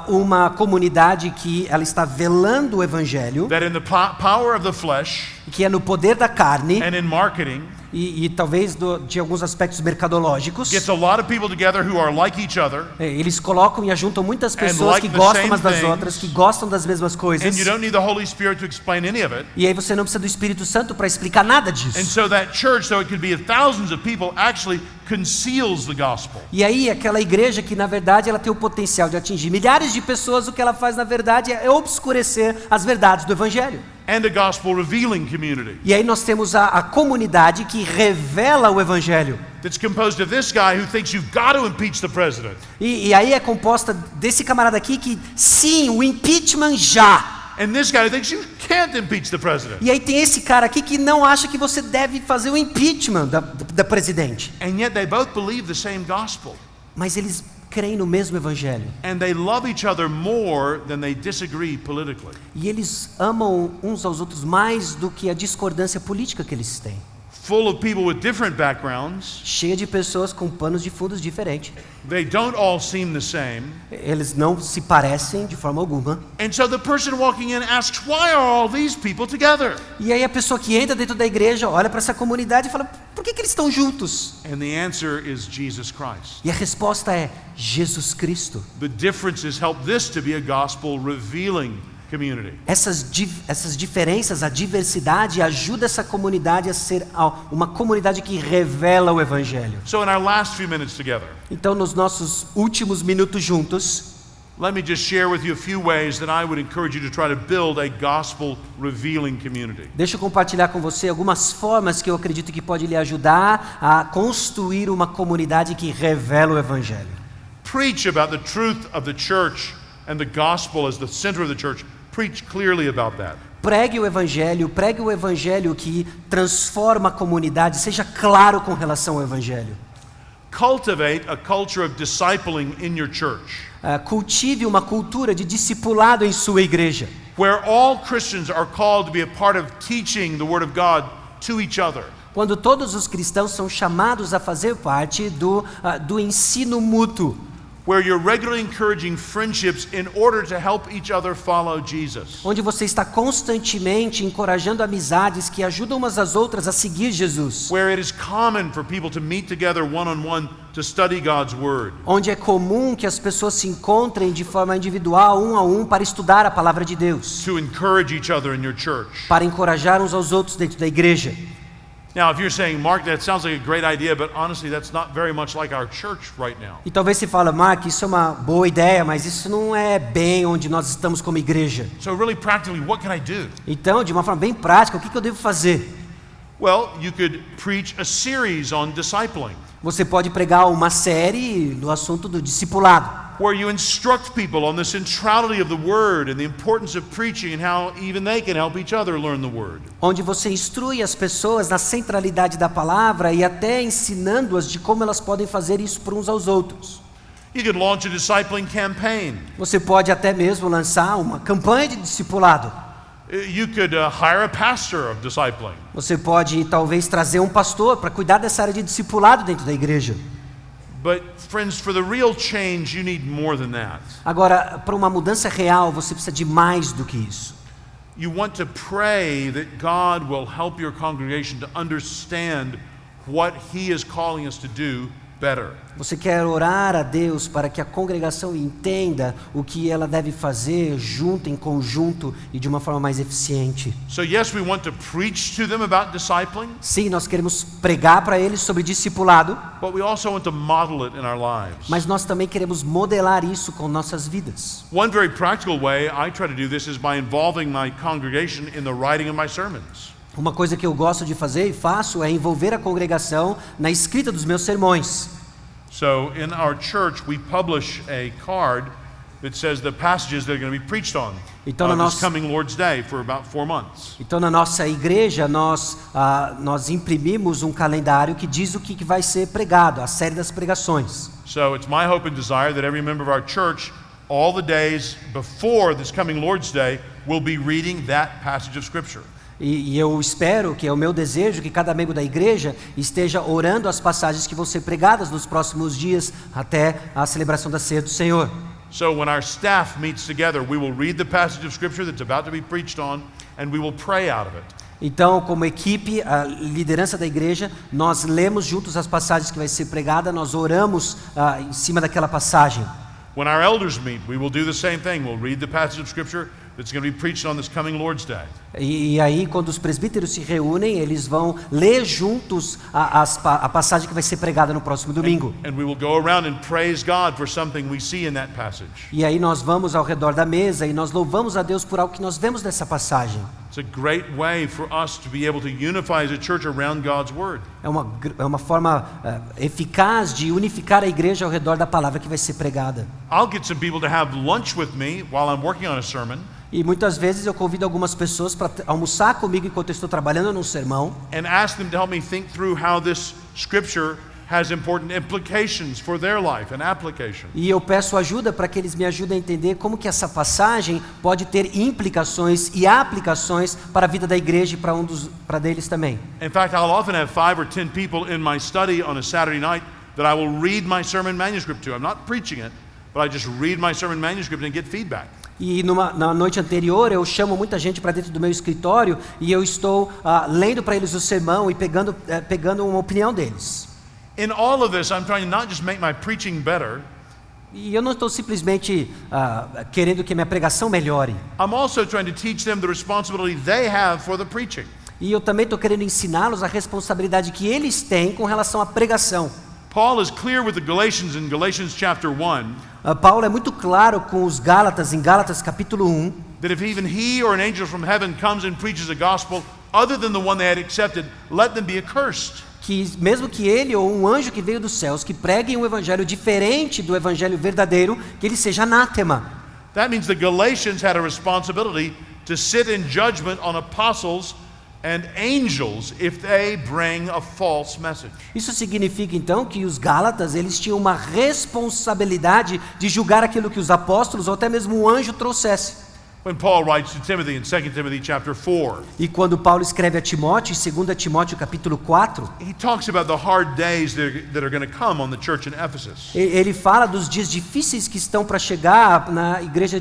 Uma comunidade que ela está velando o evangelho, that in the power of the flesh que é no poder da carne and in marketing e talvez de alguns aspectos mercadológicos. gets a lot of people together who are like each other. Eles colocam e ajuntam muitas pessoas like que the gostam same umas das things. outras, que gostam das mesmas coisas. And you don't need the Holy Spirit to explain any of it. E aí você não precisa do Espírito Santo para explicar nada And disso. so that church, though it could be thousands of people, actually conceals the gospel. E aí aquela igreja que na verdade ela tem o potencial de atingir milhares de pessoas, o que ela faz na verdade é obscurecer as verdades do evangelho. And a gospel revealing community E aí nós temos a comunidade que revela o evangelho. that's composed of this guy who thinks you've got to impeach the president. E aí é composta desse camarada aqui que sim, o impeachment já. And this guy who thinks you can't impeach the president. E aí tem esse cara aqui que não acha que você deve fazer o impeachment da presidente. And yet they both believe the same gospel. Mas eles creem no mesmo evangelho. And they love each other more than they disagree politically. E eles amam uns aos outros mais do que a discordância política que eles têm. Full of people with different backgrounds. Cheia de pessoas com panos de fundos diferentes. They don't all seem the same. Eles não se parecem de forma alguma. And so the person walking in asks, why are all these people together? E aí a pessoa que entra dentro da igreja olha para essa comunidade e fala, por que eles estão juntos? And the answer is Jesus Christ. E a resposta é Jesus Cristo. The differences help this to be a gospel revealing community. Essas diferenças, a diversidade ajuda essa comunidade a ser uma comunidade que revela o evangelho. So in our last few minutes together, Então, nos nossos últimos minutos juntos, let me just share with you a few ways that I would encourage you to try to build a gospel revealing community. deixa eu compartilhar com você algumas formas que eu acredito que pode lhe ajudar a construir uma comunidade que revela o evangelho. Preach about the truth of the church and the gospel as the center of the church. Preach clearly about that. Pregue o evangelho que transforma a comunidade, seja claro com relação ao evangelho. Cultivate a culture of discipling in your church, Cultive uma cultura de discipulado em sua igreja, where all Christians are called to be a part of teaching the Word of God to each other. quando todos os cristãos são chamados a fazer parte do ensino mútuo, Where you're regularly encouraging friendships in order to help each other follow Jesus. onde você está constantemente encorajando amizades que ajudam umas às outras a seguir Jesus, Where it is common for people to meet together one-on-one to study God's Word. onde é comum que as pessoas se encontrem de forma individual, um a um, para estudar a palavra de Deus, To encourage each other in your church. para encorajar uns aos outros dentro da igreja. Now, if you're saying, Mark, that sounds like a great idea, but honestly, that's not very much like our church right now. E talvez você fale, Mark, isso é uma boa ideia, mas isso não é bem onde nós estamos como igreja. So really practically, what can I do? Então, de uma forma bem prática, o que eu devo fazer? Well, you could preach a series on discipling, Você pode pregar uma série do assunto do discipulado, where you instruct people on the centrality of the Word and the importance of preaching and how even they can help each other learn the Word. onde você instrui as pessoas na centralidade da palavra e até ensinando-as de como elas podem fazer isso por uns aos outros. You could launch a discipling campaign. Você pode até mesmo lançar uma campanha de discipulado. You could hire a pastor of discipling. Você pode talvez trazer um pastor para cuidar dessa área de discipulado dentro da igreja. But friends, for the real change, you need more than that. Agora, para uma mudança real, você precisa de mais do que isso. You want to pray that God will help your congregation to understand what He is calling us to do better. Você quer orar a Deus para que a congregação entenda o que ela deve fazer junto, em conjunto e de uma forma mais eficiente. So yes, we want to preach to them about discipling, Sim, nós queremos pregar para eles sobre discipulado, but we also want to model it in our lives. mas nós também queremos modelar isso com nossas vidas. One very practical way I try to do this is by involving my congregation in the writing of my sermons. Uma coisa que eu gosto de fazer e faço é envolver a congregação na escrita dos meus sermões. So in our church, we publish a card that says the passages that are going to be preached on Então, this coming Lord's Day for about 4 months. Então, na nossa igreja, nós imprimimos um calendário que diz o que vai ser pregado, a série das pregações. So it's my hope and desire that every member of our church, all the days before this coming Lord's Day, will be reading that passage of Scripture. E eu espero, que é o meu desejo, que cada membro da igreja esteja orando as passagens que vão ser pregadas nos próximos dias até a celebração da ceia do Senhor. So when our staff meets together, we will read the passage of Scripture that's about to be preached on, and we will pray out of it. Então, como equipe, a liderança da igreja, nós lemos juntos as passagens que vai ser pregada, nós oramos em cima daquela passagem. When our elders meet, we will do the same thing. We'll read the passage of Scripture that's going to be preached on this coming Lord's Day. E aí, quando os presbíteros se reúnem, eles vão ler juntos a passagem que vai ser pregada no próximo domingo. And we will go around and praise God for something we see in that passage. E aí nós vamos ao redor da mesa e nós louvamos a Deus por algo que nós vemos nessa passagem. It's a great way for us to be able to unify as a church around God's Word. É uma forma eficaz de unificar a igreja ao redor da palavra que vai ser pregada. I'll get some people to have lunch with me while I'm working on a sermon. E muitas vezes eu convido algumas pessoas para almoçar comigo enquanto eu estou trabalhando num sermão. And ask them to help me think through how this scripture has important implications for their life and application. E eu peço ajuda para que eles me ajudem a entender como que essa passagem pode ter implicações e aplicações para a vida da igreja e para deles também. In fact, I'll often have 5 or 10 people in my study on a Saturday night that I will read my sermon manuscript to. I'm not preaching it, but I just read my sermon manuscript and get feedback. E na noite anterior eu chamo muita gente para dentro do meu escritório e eu estou lendo para eles o sermão e pegando uma opinião deles. In all of this, I'm trying to not just make my preaching better. E eu não estou simplesmente querendo que minha pregação melhore. I'm also trying to teach them the responsibility they have for the preaching. E eu também estou querendo ensiná-los a responsabilidade que eles têm com relação à pregação. Paul is clear with the Galatians in Galatians chapter 1 Paulo é muito claro com os Gálatas em Gálatas capítulo 1 that if even he or an angel from heaven comes and preaches a gospel other than the one they had accepted, let them be accursed. que mesmo que ele ou um anjo que veio dos céus que pregue um evangelho diferente do evangelho verdadeiro, que ele seja anátema. That means the Galatians had a responsibility to sit in judgment on apostles and angels if they bring a false message. Isso significa então que os Gálatas, eles tinham uma responsabilidade de julgar aquilo que os apóstolos ou até mesmo um anjo trouxesse. When Paul writes to Timothy in 2 Timothy chapter 4, E quando Paulo escreve a Timóteo, em 2 Timóteo capítulo 4, he talks about the hard days that are going to come on the church in Ephesus. ele fala dos dias difíceis que estão para chegar na igreja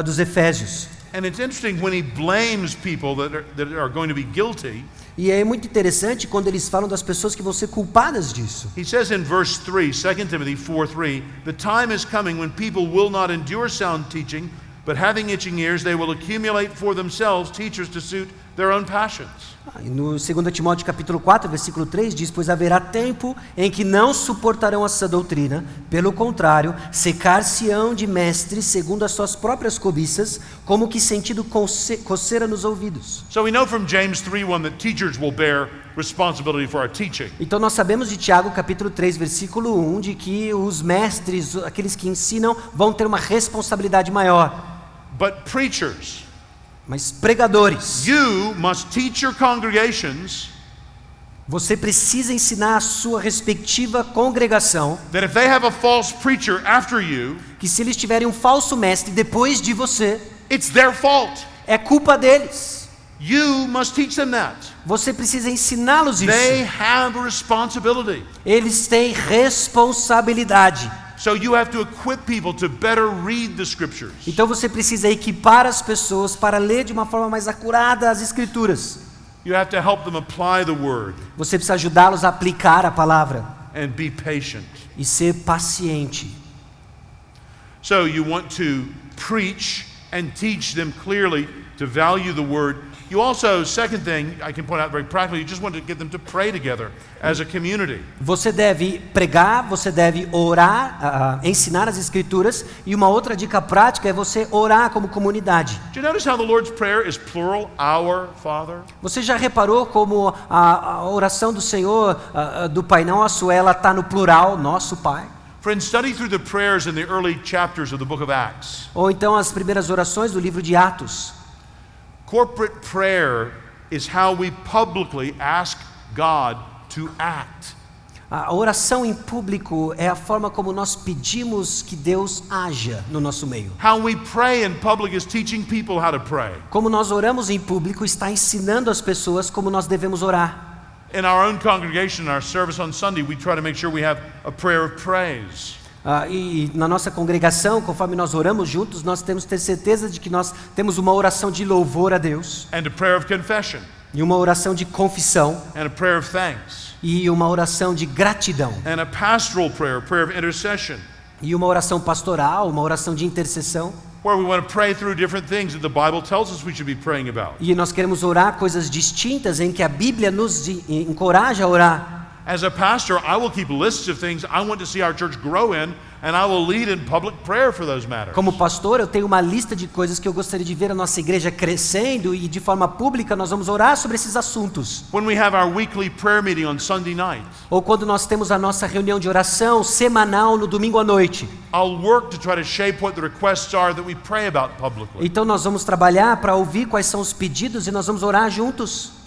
dos Efésios. And it's interesting when he blames people that are going to be guilty. E é muito interessante quando eles falam das pessoas que vão ser culpadas disso. He says in verse 3, 2 Timothy 4:3, the time is coming when people will not endure sound teaching, but having itching ears, they will accumulate for themselves teachers to suit their own passions. No 2 Timóteo capítulo 4, versículo 3 diz: pois haverá tempo em que não suportarão essa doutrina, pelo contrário, secar-se-ão de mestres segundo as suas próprias cobiças, como que sentindo coceira nos ouvidos. So we know from James 3:1 that teachers will bear responsibility for our teaching. Então nós sabemos de Tiago capítulo 3, versículo 1, de que os mestres, aqueles que ensinam, vão ter uma responsabilidade maior. But preachers, Mas pregadores, you must teach your congregations você precisa ensinar a sua respectiva congregação that if they have a false preacher after you, que se eles tiverem um falso mestre depois de você, it's their fault. é culpa deles. You must teach them that. Você precisa ensiná-los isso. They have a responsibility. Eles têm responsabilidade. So you have to equip people to better read the scriptures. Então você precisa equipar as pessoas para ler de uma forma mais acurada as escrituras. You have to help them apply the word Você precisa ajudá-los a aplicar a palavra and be patient. e ser paciente. So you want to preach and teach them clearly to value the word. You also, second thing I can point out very practically, you just want to get them to pray together as a community. Você deve pregar, você deve orar, ensinar as escrituras, e uma outra dica prática é você orar como comunidade. Do you notice how the Lord's Prayer is plural? Our Father? Você já reparou como a oração do Senhor, do Pai Nosso, ela está no plural, nosso Pai? Friends, study through the prayers in the early chapters of the book of Acts. Ou então as primeiras orações do livro de Atos. Corporate prayer is how we publicly ask God to act. A oração em público é a forma como nós pedimos que Deus haja no nosso meio. How we pray in public is teaching people how to pray. Como nós oramos em público está ensinando as pessoas como nós devemos orar. In our own congregation, in our service on Sunday, we try to make sure we have a prayer of praise. E na nossa congregação, conforme nós oramos juntos, nós temos que ter certeza de que nós temos uma oração de louvor a Deus, And a prayer of confession, e uma oração de confissão, and a prayer of thanks, e uma oração de gratidão, and a pastoral prayer, a prayer of intercession, e uma oração pastoral, uma oração de intercessão. where we want to pray through different things that the Bible tells us we should be praying about. E nós queremos orar coisas distintas em que a Bíblia nos encoraja a orar. As a pastor, I will keep lists of things I want to see our church grow in, and I will lead in public prayer for those matters. Como pastor, eu tenho uma lista de coisas que eu gostaria de ver a nossa igreja crescendo, e de forma pública nós vamos orar sobre esses assuntos. When we have our weekly prayer meeting on Sunday night, Ou quando nós temos a nossa reunião de oração semanal no domingo à noite. I'll work to try to shape what the requests are that we pray about publicly. Então nós vamos trabalhar para ouvir quais são os pedidos e nós vamos orar juntos.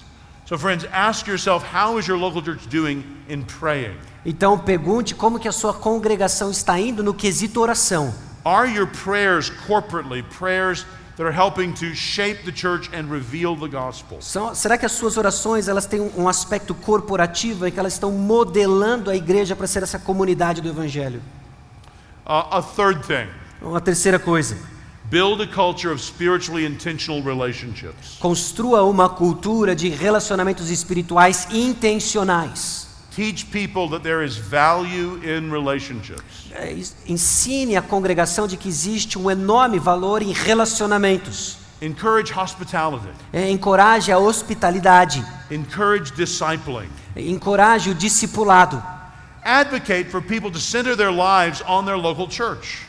So friends, ask yourself, how is your local church doing in praying? Então pergunte como que a sua congregação está indo no quesito oração. Are your prayers corporately prayers that are helping to shape the church and reveal the gospel? Será que as suas orações elas têm um aspecto corporativo em que elas estão modelando a igreja para ser essa comunidade do evangelho? A third thing, Uma terceira coisa, build a culture of spiritually intentional relationships. construa uma cultura de relacionamentos espirituais intencionais. Teach people that there is value in relationships. Ensine a congregação de que existe um enorme valor em relacionamentos. Encourage hospitality. Encoraje a hospitalidade. Encourage discipling. Encoraje o discipulado. Advocate for people to center their lives on their local church.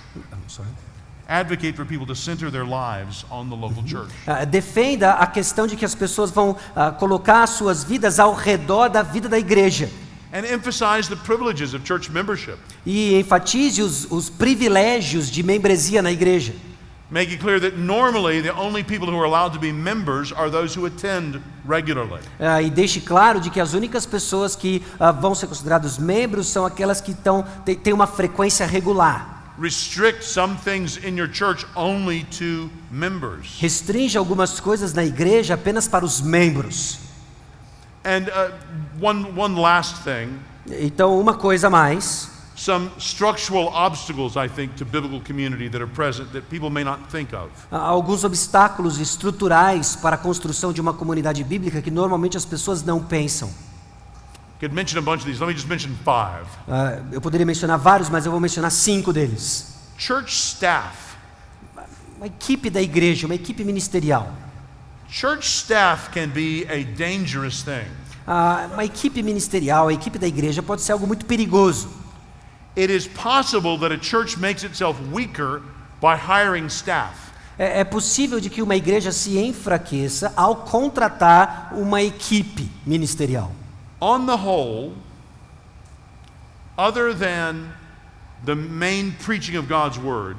Advocate for people to center their lives on the local church. Defenda a questão de que as pessoas vão colocar as suas vidas ao redor da vida da igreja. And emphasize the privileges of church membership. E enfatize os privilégios de membresia na igreja. Make it clear that normally the only people who are allowed to be members are those who attend regularly. E deixe claro de que as únicas pessoas que vão ser considerados membros são aquelas que têm uma frequência regular. Restrict some things in your church only to members. Restringe algumas coisas na igreja apenas para os membros. And one last thing. Então, uma coisa a mais. Some structural obstacles, I think, to biblical community that are present that people may not think of. Alguns obstáculos estruturais para a construção de uma comunidade bíblica que normalmente as pessoas não pensam. Could mention a bunch of these. Let me just mention 5. Eu poderia mencionar vários, mas eu vou mencionar 5 deles. Church staff. Uma equipe da igreja, uma equipe ministerial. Church staff can be a dangerous thing. Uma equipe ministerial, a equipe da igreja pode ser algo muito perigoso. It is possible that a church makes itself weaker by hiring staff. É possível de que uma igreja se enfraqueça ao contratar uma equipe ministerial. On the whole, other than the main preaching of God's word,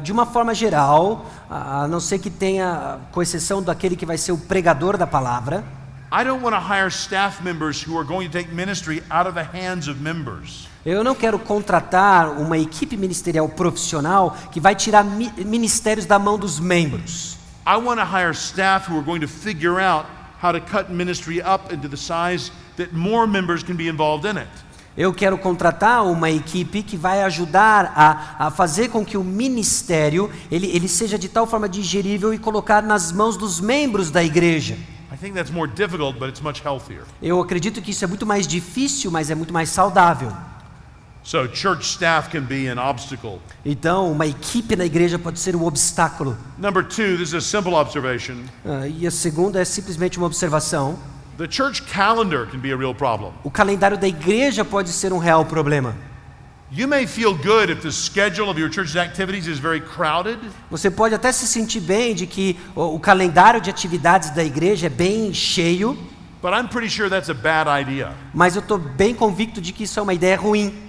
de uma forma geral, a não ser que tenha, com exceção daquele que vai ser o pregador da palavra, I don't want to hire staff members who are going to take ministry out of the hands of members. Eu não quero contratar uma equipe ministerial profissional que vai tirar ministérios da mão dos membros. I want to hire staff who are going to figure out how to cut ministry up into the size that more members can be involved in it. Eu quero contratar uma equipe que vai ajudar a fazer com que o ministério ele seja de tal forma digerível e colocar nas mãos dos membros da igreja. I think that's more difficult, but it's much healthier. Eu acredito que isso é muito mais difícil, mas é muito mais saudável. So church staff can be an obstacle. Então, uma equipe na igreja pode ser um obstáculo. Number 2, this is a simple observation. E a segunda é simplesmente uma observação. The church calendar can be a real problem. O calendário da igreja pode ser um real problema. You may feel good if the schedule of your church's activities is very crowded. Você pode até se sentir bem de que o calendário de atividades da igreja é bem cheio. But I'm pretty sure that's a bad idea. Mas eu estou bem convicto de que isso é uma ideia ruim.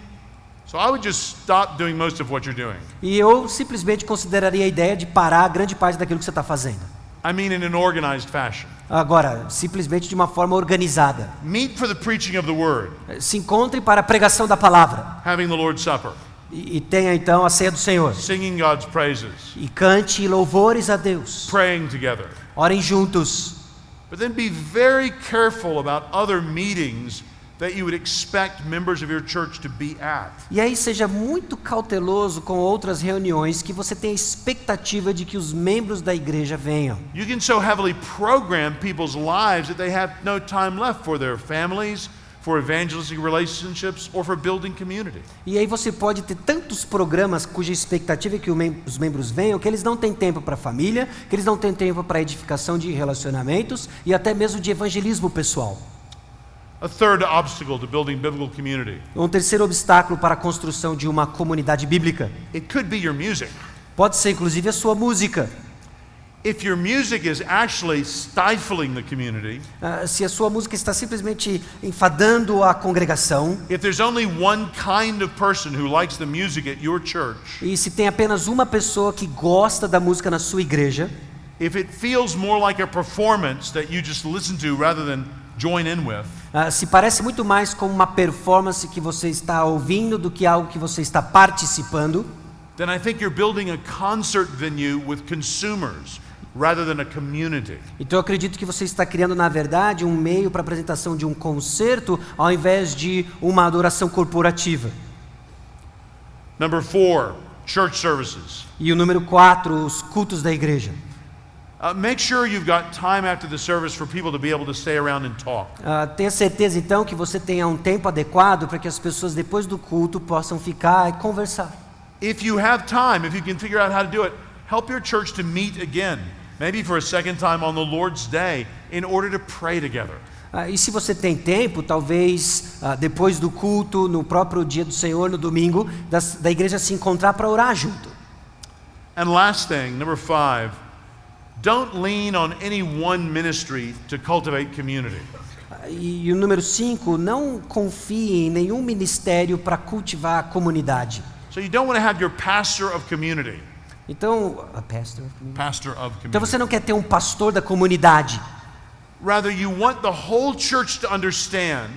So I would just stop doing most of what you're doing. E eu simplesmente consideraria a ideia de parar grande parte daquilo que você está fazendo. I mean in an organized fashion. Agora, simplesmente de uma forma organizada. Meet for the preaching of the word. Se encontre para a pregação da palavra. Having the Lord's Supper. E tenha então a ceia do Senhor. Singing God's praises. E cante louvores a Deus. Praying together. Orem juntos. But then be very careful about other meetings that you would expect members of your church to be at. E aí seja muito cauteloso com outras reuniões que você tem a expectativa de que os membros da igreja venham. You can so heavily program people's lives that they have no time left for their families, for evangelistic relationships, or for building community. E aí você pode ter tantos programas cuja expectativa é que os membros venham, que eles não têm tempo para a família, que eles não têm tempo para a edificação de relacionamentos e até mesmo de evangelismo pessoal. A third obstacle to building biblical community. Um terceiro obstáculo para a construção de uma comunidade bíblica. It could be your music. Pode ser inclusive a sua música. If your music is actually stifling the community, se a sua música está simplesmente enfadando a congregação, if there's only one kind of person who likes the music at your church, e se tem apenas uma pessoa que gosta da música na sua igreja, if it feels more like a performance that you just listen to rather than join in with, Se parece muito mais com uma performance que você está ouvindo do que algo que você está participando, then I think you're building a concert venue with consumers rather than a community. então eu acredito que você está criando, na verdade, um meio para a apresentação de um concerto ao invés de uma adoração corporativa. Number 4, church services. E o número 4, os cultos da igreja. Make sure you've got time after the service for people to be able to stay around and talk. Tenha certeza, então, que você tenha um tempo adequado para que as pessoas, depois do culto, possam ficar e conversar. If you have time, if you can figure out how to do it, help your church to meet again, maybe for a second time on the Lord's Day, in order to pray together. E se você tem tempo, talvez depois do culto, no próprio dia do Senhor, no domingo, da igreja se encontrar para orar junto. And last thing, number 5, don't lean on any one ministry to cultivate community. E o número 5, não confie em nenhum ministério para cultivar a comunidade. So you don't want to have your pastor of community. Então, Pastor of então community. você não quer ter um pastor da comunidade. Rather, you want the whole church to understand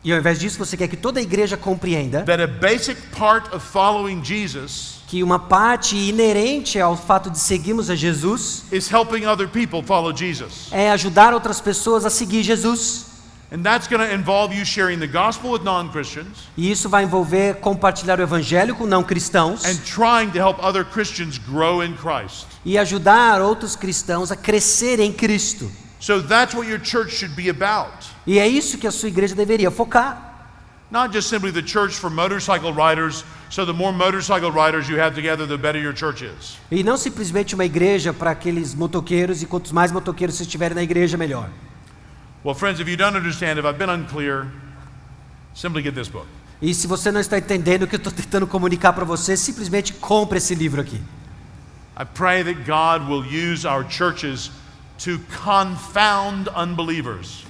E ao invés disso, você quer que toda a igreja compreenda that a basic part of following Jesus que uma parte inerente ao fato de seguirmos a Jesus is helping other people follow Jesus. é ajudar outras pessoas a seguir Jesus. And that's going to involve you sharing the gospel with non-Christians E isso vai envolver compartilhar o evangelho com não cristãos and trying to help other Christians grow in Christ. e ajudar outros cristãos a crescer em Cristo. So that's what your church should be about. E é isso que a sua igreja deveria focar. Not just simply the church for motorcycle riders, so the more motorcycle riders you have together, the better your church is. E não simplesmente uma igreja para aqueles motoqueiros, e quantos mais motoqueiros vocês tiverem na igreja, melhor. Well, friends, if you don't understand, if I've been unclear, simply get this book. E se você não está entendendo o que eu estou tentando comunicar para você, simplesmente compre esse livro aqui. I pray that God will use our churches to confound unbelievers.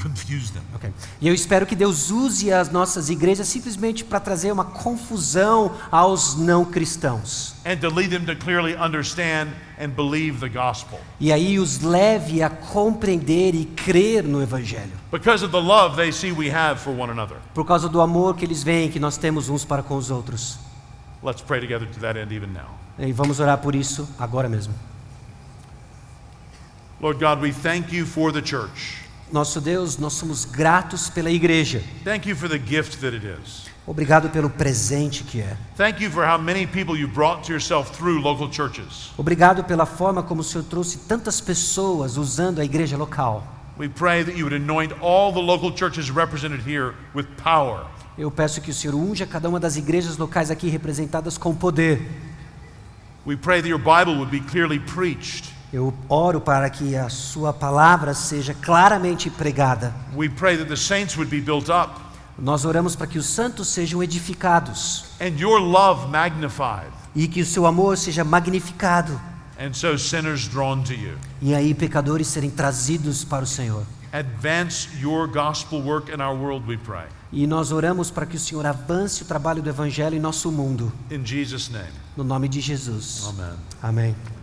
Confuse them. Okay. E eu espero que Deus use as nossas igrejas simplesmente para trazer uma confusão aos não cristãos. And to lead them to clearly understand and believe the gospel. E aí os leve a compreender e crer no evangelho. Because of the love they see we have for one another. Por causa do amor que eles veem que nós temos uns para com os outros. Let's pray together to that end even now. E vamos orar por isso agora mesmo. Lord God, we thank you for the church. Nosso Deus, nós somos gratos pela igreja. Thank you for the gift that it is. Obrigado pelo presente que é. Thank you for how many people you brought to yourself through local churches. Obrigado pela forma como o Senhor trouxe tantas pessoas usando a igreja local. We pray that you would anoint all the local churches represented here with power. Eu peço que o Senhor unja cada uma das igrejas locais aqui representadas com poder. We pray that your Bible would be clearly preached. Eu oro para que a sua palavra seja claramente pregada. We pray that the saints would be built up Nós oramos para que os santos sejam edificados and your love magnified, e que o seu amor seja magnificado. and so sinners drawn to you. E aí pecadores serem trazidos para o Senhor. Advance your gospel work in our world, we pray. E nós oramos para que o Senhor avance o trabalho do evangelho em nosso mundo. In Jesus' name, No nome de Jesus. amen. Amém.